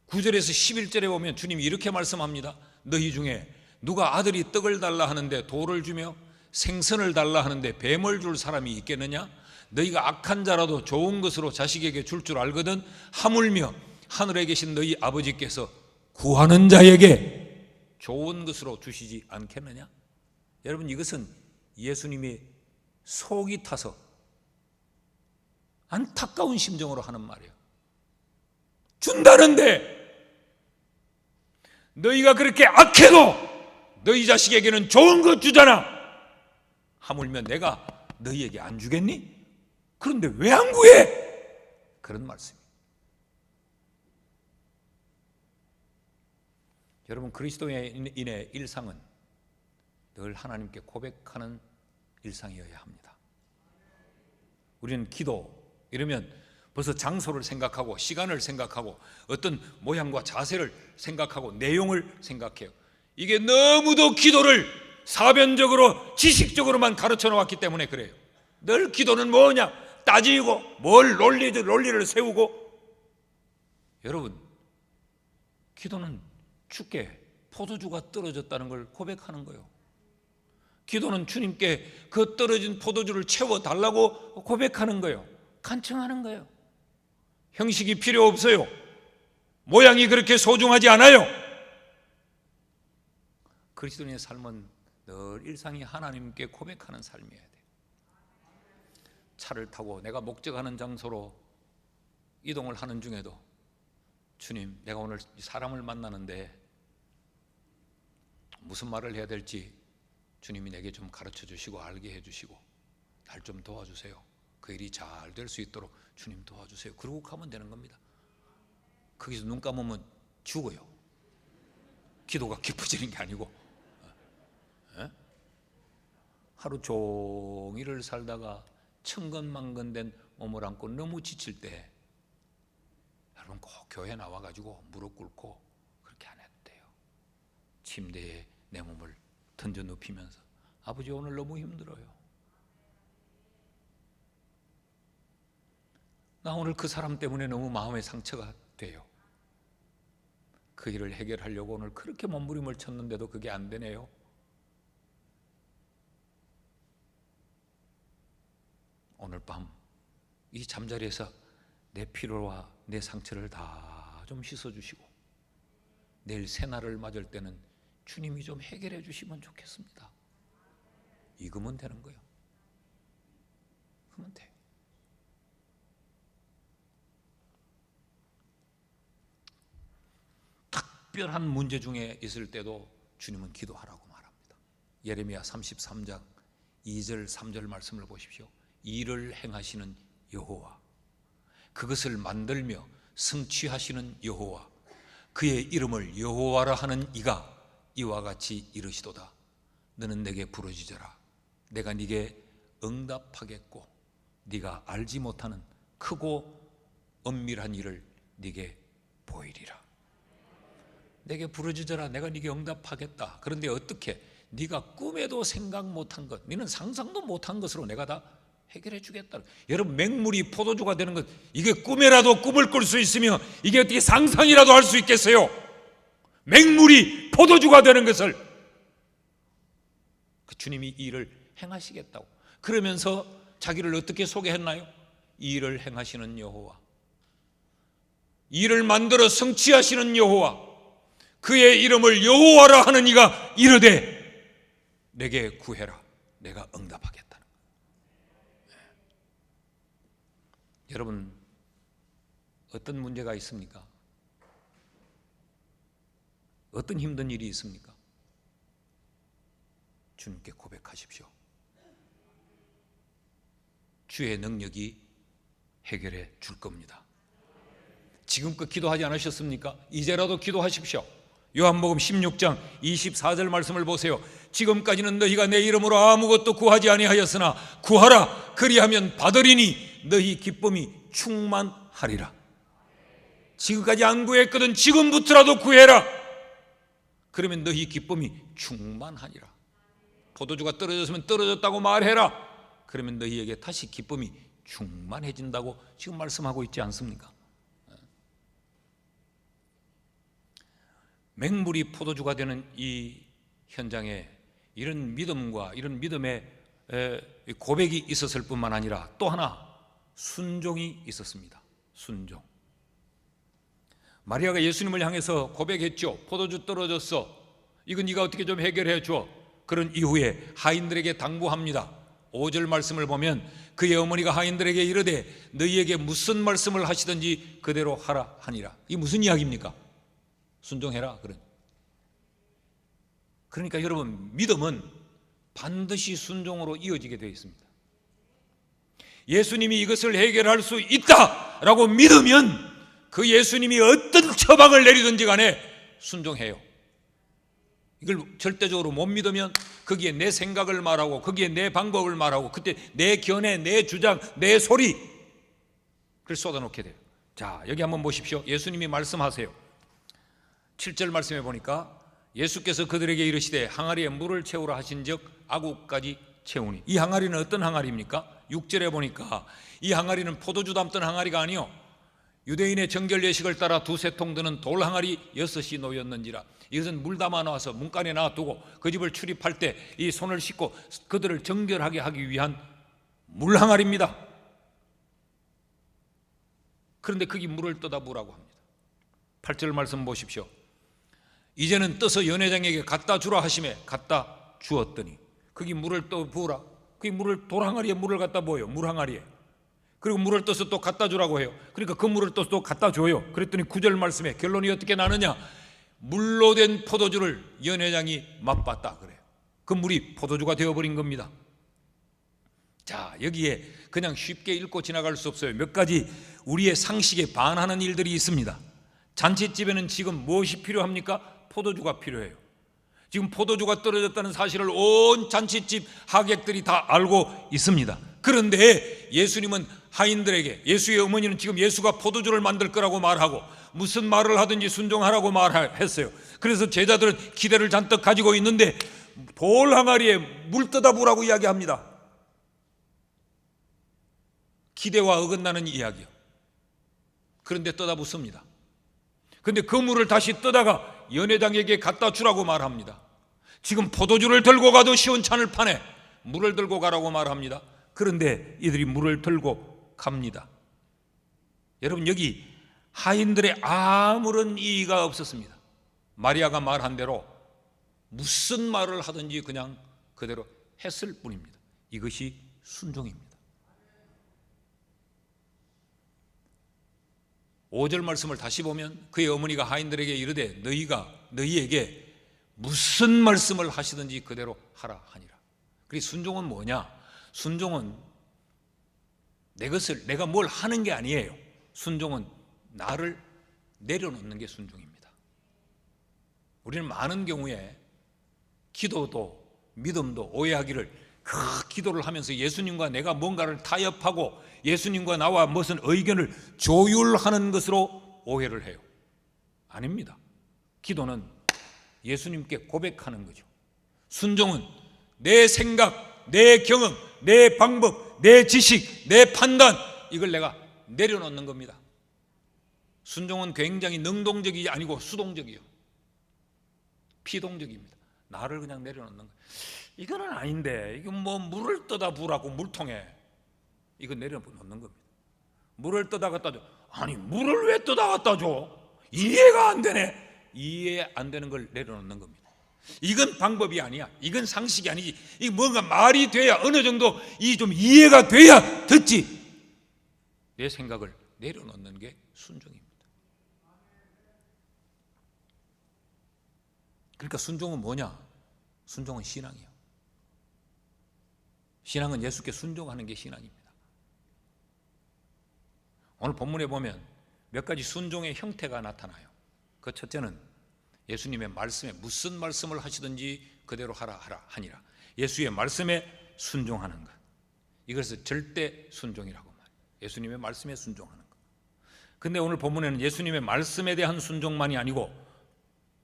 9절에서 11절에 보면 주님이 이렇게 말씀합니다. 너희 중에 누가 아들이 떡을 달라 하는데 돌을 주며 생선을 달라 하는데 뱀을 줄 사람이 있겠느냐? 너희가 악한 자라도 좋은 것으로 자식에게 줄 줄 알거든 하물며 하늘에 계신 너희 아버지께서 구하는 자에게 좋은 것으로 주시지 않겠느냐? 여러분, 이것은 예수님이 속이 타서 안타까운 심정으로 하는 말이에요. 준다는데 너희가 그렇게 악해도 너희 자식에게는 좋은 것 주잖아. 하물며 내가 너희에게 안 주겠니? 그런데 왜 안 구해? 그런 말씀이에요. 여러분, 그리스도인의 일상은 늘 하나님께 고백하는 일상이어야 합니다. 우리는 기도 이러면 벌써 장소를 생각하고 시간을 생각하고 어떤 모양과 자세를 생각하고 내용을 생각해요. 이게 너무도 기도를 사변적으로 지식적으로만 가르쳐 놓았기 때문에 그래요. 늘 기도는 뭐냐? 따지고 뭘 논리를 세우고. 여러분, 기도는 주께 포도주가 떨어졌다는 걸 고백하는 거예요. 기도는 주님께 그 떨어진 포도주를 채워달라고 고백하는 거예요. 간청하는 거예요. 형식이 필요 없어요. 모양이 그렇게 소중하지 않아요. 그리스도인의 삶은 늘 일상이 하나님께 고백하는 삶이어야 돼요. 차를 타고 내가 목적하는 장소로 이동을 하는 중에도 주님, 내가 오늘 사람을 만나는데 무슨 말을 해야 될지 주님이 내게 좀 가르쳐 주시고 알게 해 주시고 날 좀 도와주세요. 그 일이 잘 될 수 있도록 주님 도와주세요. 그러고 가면 되는 겁니다. 거기서 눈 감으면 죽어요. 기도가 깊어지는 게 아니고. 하루 종일을 살다가 천근만근된 몸을 안고 너무 지칠 때 여러분 꼭 교회 나와가지고 무릎 꿇고 그렇게 안 해도 돼요. 침대에 내 몸을 던져 눕히면서 아버지, 오늘 너무 힘들어요. 나 오늘 그 사람 때문에 너무 마음의 상처가 돼요. 그 일을 해결하려고 오늘 그렇게 몸부림을 쳤는데도 그게 안 되네요. 오늘 밤 이 잠자리에서 내 피로와 내 상처를 다 좀 씻어주시고 내일 새날을 맞을 때는 주님이 좀 해결해 주시면 좋겠습니다. 이거면 되는 거예요. 그러면 돼요. 특별한 문제 중에 있을 때도 주님은 기도하라고 말합니다. 예레미야 33장 2절 3절 말씀을 보십시오. 일을 행하시는 여호와, 그것을 만들며 성취하시는 여호와, 그의 이름을 여호와라 하는 이가 이와 같이 이르시도다. 너는 내게 부르짖어라. 내가 네게 응답하겠고 네가 알지 못하는 크고 엄밀한 일을 네게 보이리라. 내게 부르짖어라. 내가 네게 응답하겠다. 그런데 어떻게? 네가 꿈에도 생각 못한 것, 네는 상상도 못한 것으로 내가 다 해결해 주겠다. 여러분, 맹물이 포도주가 되는 것, 이게 꿈에라도 꿈을 꿀 수 있으며 이게 어떻게 상상이라도 할 수 있겠어요? 맹물이 포도주가 되는 것을 그 주님이 이 일을 행하시겠다고. 그러면서 자기를 어떻게 소개했나요? 이 일을 행하시는 여호와, 이 일을 만들어 성취하시는 여호와, 그의 이름을 여호와라 하는 이가 이르되 내게 구해라, 내가 응답하겠다. 여러분, 어떤 문제가 있습니까? 어떤 힘든 일이 있습니까? 주님께 고백하십시오. 주의 능력이 해결해 줄 겁니다. 지금껏 기도하지 않으셨습니까? 이제라도 기도하십시오. 요한복음 16장 24절 말씀을 보세요. 지금까지는 너희가 내 이름으로 아무것도 구하지 아니하였으나 구하라, 그리하면 받으리니 너희 기쁨이 충만하리라. 지금까지 안 구했거든 지금부터라도 구해라. 그러면 너희 기쁨이 충만하리라. 포도주가 떨어졌으면 떨어졌다고 말해라. 그러면 너희에게 다시 기쁨이 충만해진다고 지금 말씀하고 있지 않습니까? 맹물이 포도주가 되는 이 현장에 이런 믿음과 이런 믿음의 고백이 있었을 뿐만 아니라 또 하나 순종이 있었습니다. 순종. 마리아가 예수님을 향해서 고백했죠. 포도주 떨어졌어. 이건 네가 어떻게 좀 해결해 줘. 그런 이후에 하인들에게 당부합니다. 5절 말씀을 보면 그의 어머니가 하인들에게 이르되 너희에게 무슨 말씀을 하시든지 그대로 하라 하니라. 이게 무슨 이야기입니까? 순종해라. 그러니까 여러분, 믿음은 반드시 순종으로 이어지게 되어 있습니다. 예수님이 이것을 해결할 수 있다라고 믿으면 그 예수님이 어떤 처방을 내리든지 간에 순종해요. 이걸 절대적으로 못 믿으면 거기에 내 생각을 말하고 거기에 내 방법을 말하고 그때 내 견해, 내 주장, 내 소리 그걸 쏟아놓게 돼요. 자, 여기 한번 보십시오. 예수님이 말씀하세요. 7절 말씀해 보니까 예수께서 그들에게 이르시되 항아리에 물을 채우라 하신즉 아구까지 채우니. 이 항아리는 어떤 항아리입니까? 6절에 보니까 이 항아리는 포도주 담던 항아리가 아니요 유대인의 정결 예식을 따라 두세 통 드는 돌 항아리 6이 놓였는지라. 이것은 물 담아 놔서 문간에 놔두고 그 집을 출입할 때 이 손을 씻고 그들을 정결하게 하기 위한 물 항아리입니다. 그런데 거기 물을 떠다 부으라고 합니다. 8절 말씀 보십시오. 이제는 떠서 연회장에게 갖다 주라 하시매 갖다 주었더니 거기 물을 또 부으라. 그 물을 돌항아리에 물을 갖다 부어요. 물항아리에. 그리고 물을 떠서 또 갖다 주라고 해요. 그러니까 그 물을 떠서 또 갖다 줘요. 그랬더니 9절 말씀에 결론이 어떻게 나느냐? 물로 된 포도주를 연회장이 맛봤다 그래요. 그 물이 포도주가 되어버린 겁니다. 자, 여기에 그냥 쉽게 읽고 지나갈 수 없어요. 몇 가지 우리의 상식에 반하는 일들이 있습니다. 잔치집에는 지금 무엇이 필요합니까? 포도주가 필요해요. 지금 포도주가 떨어졌다는 사실을 온 잔치집 하객들이 다 알고 있습니다. 그런데 예수님은 하인들에게, 예수의 어머니는 지금 예수가 포도주를 만들 거라고 말하고 무슨 말을 하든지 순종하라고 말했어요. 그래서 제자들은 기대를 잔뜩 가지고 있는데 돌 항아리에 물 떠다 부으라고 이야기합니다. 기대와 어긋나는 이야기요. 그런데 떠다 붓습니다. 그런데 그 물을 다시 떠다가 연회장에게 갖다 주라고 말합니다. 지금 포도주를 들고 가도 시원찮을 판에 물을 들고 가라고 말합니다. 그런데 이들이 물을 들고 갑니다. 여러분, 여기 하인들의 아무런 이의가 없었습니다. 마리아가 말한 대로 무슨 말을 하든지 그냥 그대로 했을 뿐입니다. 이것이 순종입니다. 5절 말씀을 다시 보면 그의 어머니가 하인들에게 이르되 너희에게 무슨 말씀을 하시든지 그대로 하라 하니라. 그래서 순종은 뭐냐? 순종은 내가 뭘 하는 게 아니에요. 순종은 나를 내려놓는 게 순종입니다. 우리는 많은 경우에 기도도 믿음도 오해하기를 그 기도를 하면서 예수님과 내가 뭔가를 타협하고 예수님과 나와 무슨 의견을 조율하는 것으로 오해를 해요. 아닙니다. 기도는 예수님께 고백하는 거죠. 순종은 내 생각, 내 경험, 내 방법, 내 지식, 내 판단, 이걸 내가 내려놓는 겁니다. 순종은 굉장히 능동적이 아니고 수동적이요, 피동적입니다. 나를 그냥 내려놓는 거예요. 이거는 아닌데, 이건 뭐 물을 떠다 부으라고 물통에, 이거 내려놓는 겁니다. 물을 떠다 갖다 줘. 아니, 물을 왜 떠다 갖다 줘? 이해가 안 되네. 이해 안 되는 걸 내려놓는 겁니다. 이건 방법이 아니야. 이건 상식이 아니지. 이 뭔가 말이 돼야, 어느 정도 이 좀 이해가 돼야 듣지. 내 생각을 내려놓는 게 순종입니다. 그러니까 순종은 뭐냐? 순종은 신앙이에요. 신앙은 예수께 순종하는 게 신앙입니다. 오늘 본문에 보면 몇 가지 순종의 형태가 나타나요. 그 첫째는 예수님의 말씀에 무슨 말씀을 하시든지 그대로 하라 하니라. 예수의 말씀에 순종하는 것, 이것을 절대 순종이라고 말해요. 예수님의 말씀에 순종하는 것. 근데 오늘 본문에는 예수님의 말씀에 대한 순종만이 아니고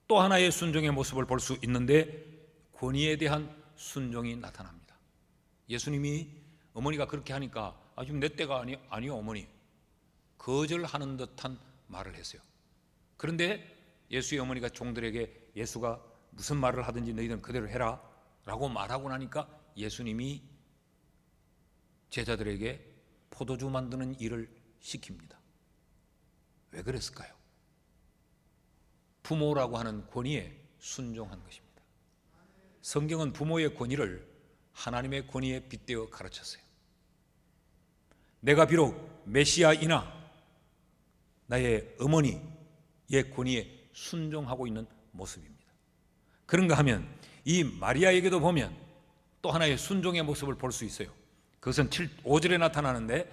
또 하나의 순종의 모습을 볼 수 있는데, 권위에 대한 순종이 나타납니다. 예수님이 어머니가 그렇게 하니까 지금 내 때가 아니요 어머니, 거절하는 듯한 말을 했어요. 그런데 예수의 어머니가 종들에게 예수가 무슨 말을 하든지 너희들은 그대로 해라 라고 말하고 나니까 예수님이 제자들에게 포도주 만드는 일을 시킵니다. 왜 그랬을까요? 부모라고 하는 권위에 순종한 것입니다. 성경은 부모의 권위를 하나님의 권위에 빗대어 가르쳤어요. 내가 비록 메시아이나 나의 어머니의 권위에 순종하고 있는 모습입니다. 그런가 하면 이 마리아에게도 보면 또 하나의 순종의 모습을 볼 수 있어요. 그것은 5절에 나타나는데,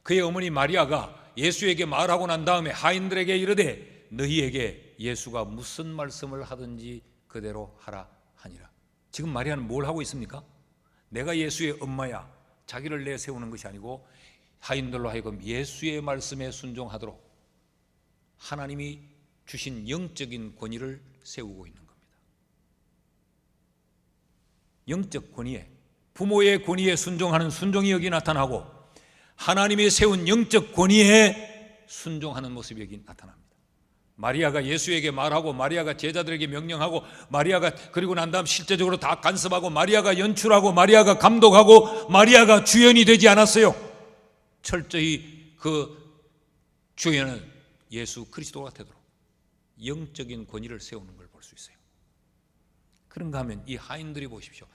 그의 어머니 마리아가 예수에게 말하고 난 다음에 하인들에게 이르되 너희에게 예수가 무슨 말씀을 하든지 그대로 하라 하니라. 지금 마리아는 뭘 하고 있습니까? 내가 예수의 엄마야, 자기를 내세우는 것이 아니고 하인들로 하여금 예수의 말씀에 순종하도록 하나님이 주신 영적인 권위를 세우고 있는 겁니다. 영적 권위에, 부모의 권위에 순종하는 순종이 여기 나타나고, 하나님이 세운 영적 권위에 순종하는 모습이 여기 나타납니다. 마리아가 예수에게 말하고, 마리아가 제자들에게 명령하고, 마리아가 그리고 난 다음 실제적으로 다 간섭하고, 마리아가 연출하고, 마리아가 감독하고, 마리아가 주연이 되지 않았어요. 철저히 그 주연은 예수 그리스도가 되도록 영적인 권위를 세우는 걸 볼 수 있어요. 그런가 하면 이 하인들이 보십시오.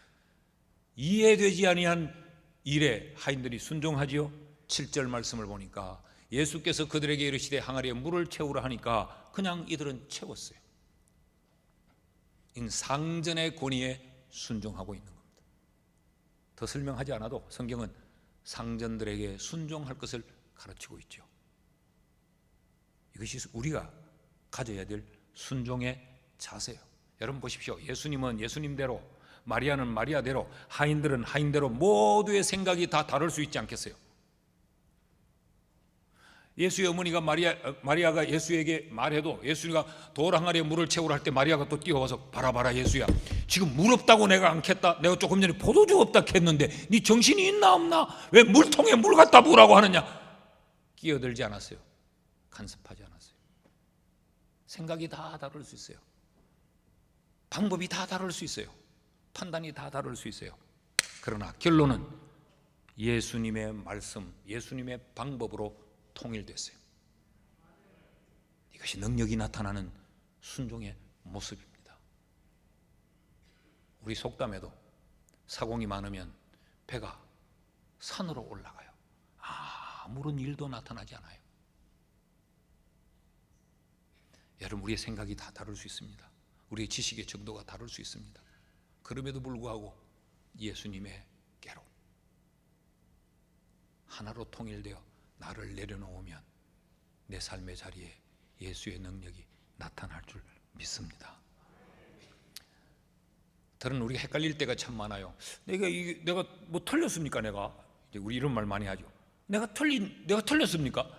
이해되지 아니한 일에 하인들이 순종하지요. 7절 말씀을 보니까 예수께서 그들에게 이르시되 항아리에 물을 채우라 하니까 그냥 이들은 채웠어요. 이 상전의 권위에 순종하고 있는 겁니다. 더 설명하지 않아도 성경은 상전들에게 순종할 것을 가르치고 있죠. 이것이 우리가 가져야 될 순종의 자세예요. 여러분 보십시오. 예수님은 예수님대로, 마리아는 마리아대로, 하인들은 하인대로 모두의 생각이 다 다를 수 있지 않겠어요? 예수의 어머니가 마리아가 예수에게 말해도, 예수가 돌 항아리에 물을 채우라 할 때 마리아가 또 뛰어와서 봐라 예수야, 지금 물 없다고 내가 않겠다. 내가 조금 전에 포도주 없다 했는데 네 정신이 있나 없나? 왜 물통에 물 갖다 부으라고 하느냐? 끼어들지 않았어요. 간섭하지 않았어요. 생각이 다 다를 수 있어요. 방법이 다 다를 수 있어요. 판단이 다 다를 수 있어요. 그러나 결론은 예수님의 말씀, 예수님의 방법으로 통일됐어요. 이것이 능력이 나타나는 순종의 모습입니다. 우리 속담에도 사공이 많으면 배가 산으로 올라가요. 아무런 일도 나타나지 않아요. 여러분, 우리의 생각이 다 다를 수 있습니다. 우리의 지식의 정도가 다를 수 있습니다. 그럼에도 불구하고 예수님의께로 하나로 통일되어 나를 내려놓으면 내 삶의 자리에 예수의 능력이 나타날 줄 믿습니다. 들은 우리가 헷갈릴 때가 참 많아요. 내가 뭐 틀렸습니까? 내가 우리 이런 말 많이 하죠. 내가 틀렸습니까?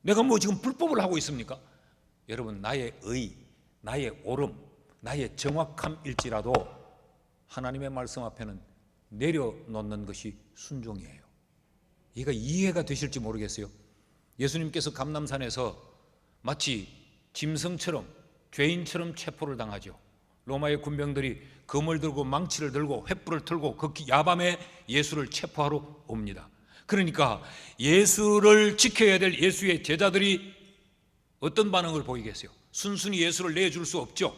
내가 뭐 지금 불법을 하고 있습니까? 여러분, 나의 의, 나의 옳음, 나의 정확함일지라도 하나님의 말씀 앞에는 내려놓는 것이 순종이에요. 이가 이해가 되실지 모르겠어요. 예수님께서 감람산에서 마치 짐승처럼 죄인처럼 체포를 당하죠. 로마의 군병들이 검을 들고 망치를 들고 횃불을 틀고 그 야밤에 예수를 체포하러 옵니다. 그러니까 예수를 지켜야 될 예수의 제자들이 어떤 반응을 보이겠어요? 순순히 예수를 내줄 수 없죠.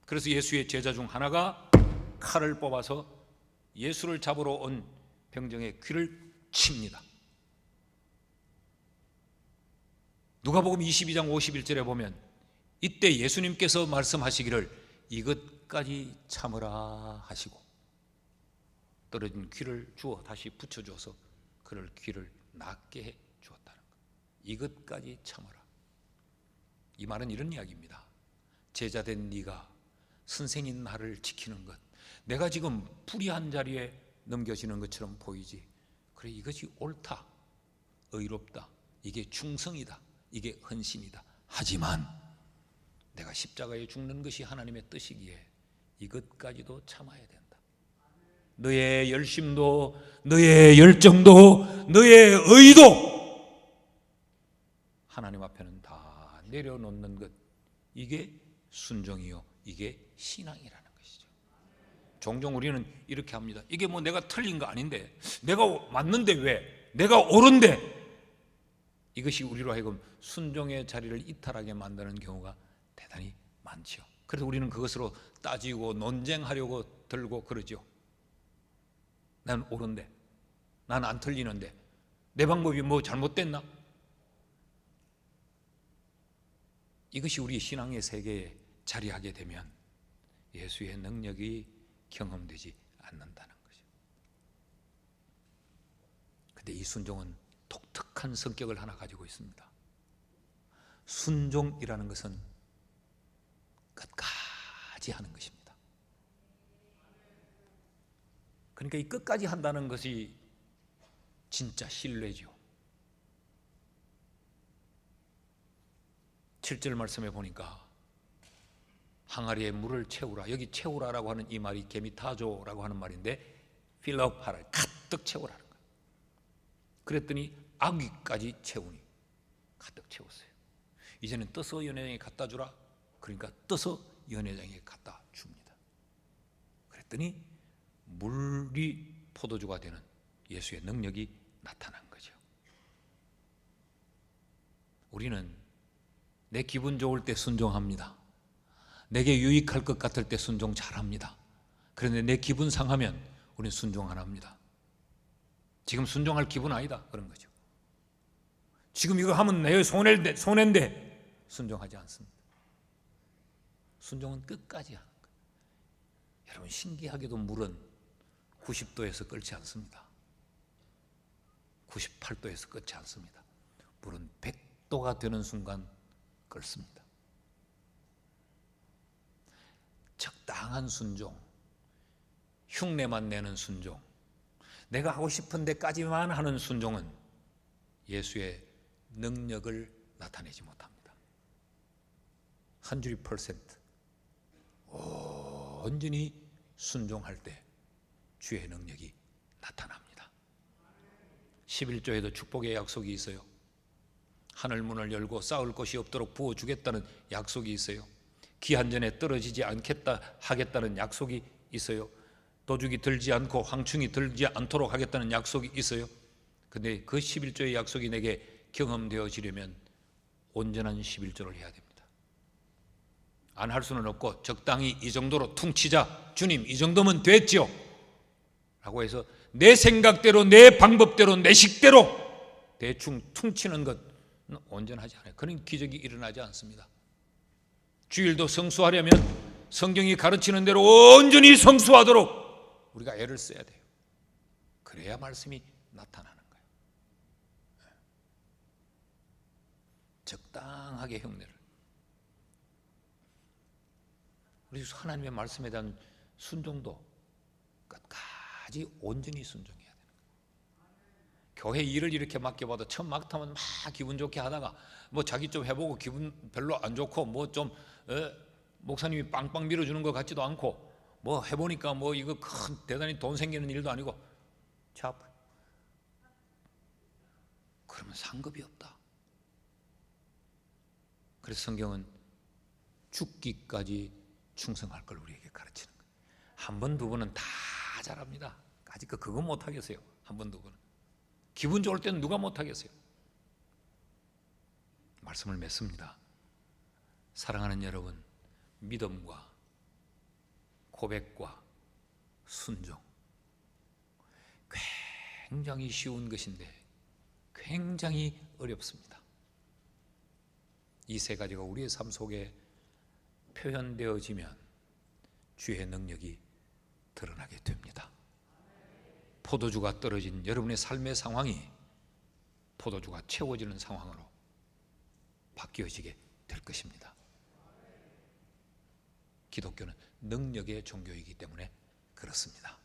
그래서 예수의 제자 중 하나가 칼을 뽑아서 예수를 잡으러 온 병정의 귀를 칩니다. 누가복음 22장 51절에 보면 이때 예수님께서 말씀하시기를 이것까지 참으라 하시고 떨어진 귀를 주어 다시 붙여줘서 그를 귀를 낫게 해 주었다는 것. 이것까지 참으라. 이 말은 이런 이야기입니다. 제자된 네가 선생인 나를 지키는 것, 내가 지금 불의한 자리에 넘겨지는 것처럼 보이지. 그래, 이것이 옳다, 의롭다, 이게 충성이다, 이게 헌신이다. 하지만 내가 십자가에 죽는 것이 하나님의 뜻이기에 이것까지도 참아야 된다. 너의 열심도, 너의 열정도, 너의 의도 하나님 앞에는 다 내려놓는 것, 이게 순종이요, 이게 신앙이라는 것이죠. 종종 우리는 이렇게 합니다. 이게 뭐 내가 틀린 거 아닌데, 내가 맞는데 왜, 내가 옳은데, 이것이 우리로 하여금 순종의 자리를 이탈하게 만드는 경우가 대단히 많죠. 그래서 우리는 그것으로 따지고 논쟁하려고 들고 그러죠. 난 옳은데, 난 안 틀리는데, 내 방법이 뭐 잘못됐나? 이것이 우리 신앙의 세계에 자리하게 되면 예수의 능력이 경험되지 않는다는 거죠. 그런데 이 순종은 독특한 성격을 하나 가지고 있습니다. 순종이라는 것은 끝까지 하는 것입니다. 그러니까 이 끝까지 한다는 것이 진짜 신뢰죠. 7절 말씀에 보니까 항아리에 물을 채우라. 여기 채우라라고 하는 이 말이 게미타조라고 하는 말인데 필러파를 가득 채우라는 거예요. 그랬더니 아귀까지 채우니 가득 채웠어요. 이제는 떠서 연회장에 갖다 주라. 그러니까 떠서 연회장에 갖다 줍니다. 그랬더니 물이 포도주가 되는 예수의 능력이 나타난 거죠. 우리는 내 기분 좋을 때 순종합니다. 내게 유익할 것 같을 때 순종 잘합니다. 그런데 내 기분 상하면 우리는 순종 안 합니다. 지금 순종할 기분 아니다, 그런 거죠. 지금 이거 하면 내 손해인데 순종하지 않습니다. 순종은 끝까지 하는 거예요. 여러분, 신기하게도 물은 90도에서 끓지 않습니다. 98도에서 끓지 않습니다. 물은 100도가 되는 순간 끓습니다. 적당한 순종, 흉내만 내는 순종, 내가 하고 싶은 데까지만 하는 순종은 예수의 능력을 나타내지 못합니다. 100% 온전히 순종할 때 주의 능력이 나타납니다. 11조에도 축복의 약속이 있어요. 하늘 문을 열고 쌓을 것이 없도록 부어주겠다는 약속이 있어요. 기한전에 떨어지지 않겠다 하겠다는 약속이 있어요. 도둑이 들지 않고 황충이 들지 않도록 하겠다는 약속이 있어요. 근데 그 11조의 약속이 내게 경험되어지려면 온전한 11조를 해야 됩니다. 안 할 수는 없고 적당히 이 정도로 퉁치자, 주님 이 정도면 됐죠 라고 해서 내 생각대로, 내 방법대로, 내 식대로 대충 퉁치는 것은 온전하지 않아요. 그런 기적이 일어나지 않습니다. 주일도 성수하려면 성경이 가르치는 대로 온전히 성수하도록 우리가 애를 써야 돼요. 그래야 말씀이 나타나는 거예요. 적당하게 흉내를. 우리 하나님의 말씀에 대한 순종도 끝까지 온전히 순종해야 되는 거예요. 교회 일을 이렇게 맡겨봐도 처음 맡으면 막 기분 좋게 하다가 뭐 자기 좀 해보고 기분 별로 안 좋고 뭐 좀 목사님이 빵빵 밀어주는 것 같지도 않고 뭐 해보니까 뭐 이거 큰 대단히 돈 생기는 일도 아니고 참 그러면 상급이 없다. 그래서 성경은 죽기까지 충성할 걸 우리에게 가르치는 거예요. 한 번, 두 번은 다 잘합니다. 아직 그거 못하겠어요. 한 번, 두 번은. 기분 좋을 때는 누가 못하겠어요. 말씀을 맺습니다. 사랑하는 여러분, 믿음과 고백과 순종, 굉장히 쉬운 것인데 굉장히 어렵습니다. 이 세 가지가 우리의 삶 속에 표현되어지면 주의 능력이 드러나게 됩니다. 포도주가 떨어진 여러분의 삶의 상황이 포도주가 채워지는 상황으로 바뀌어지게 될 것입니다. 기독교는 능력의 종교이기 때문에 그렇습니다.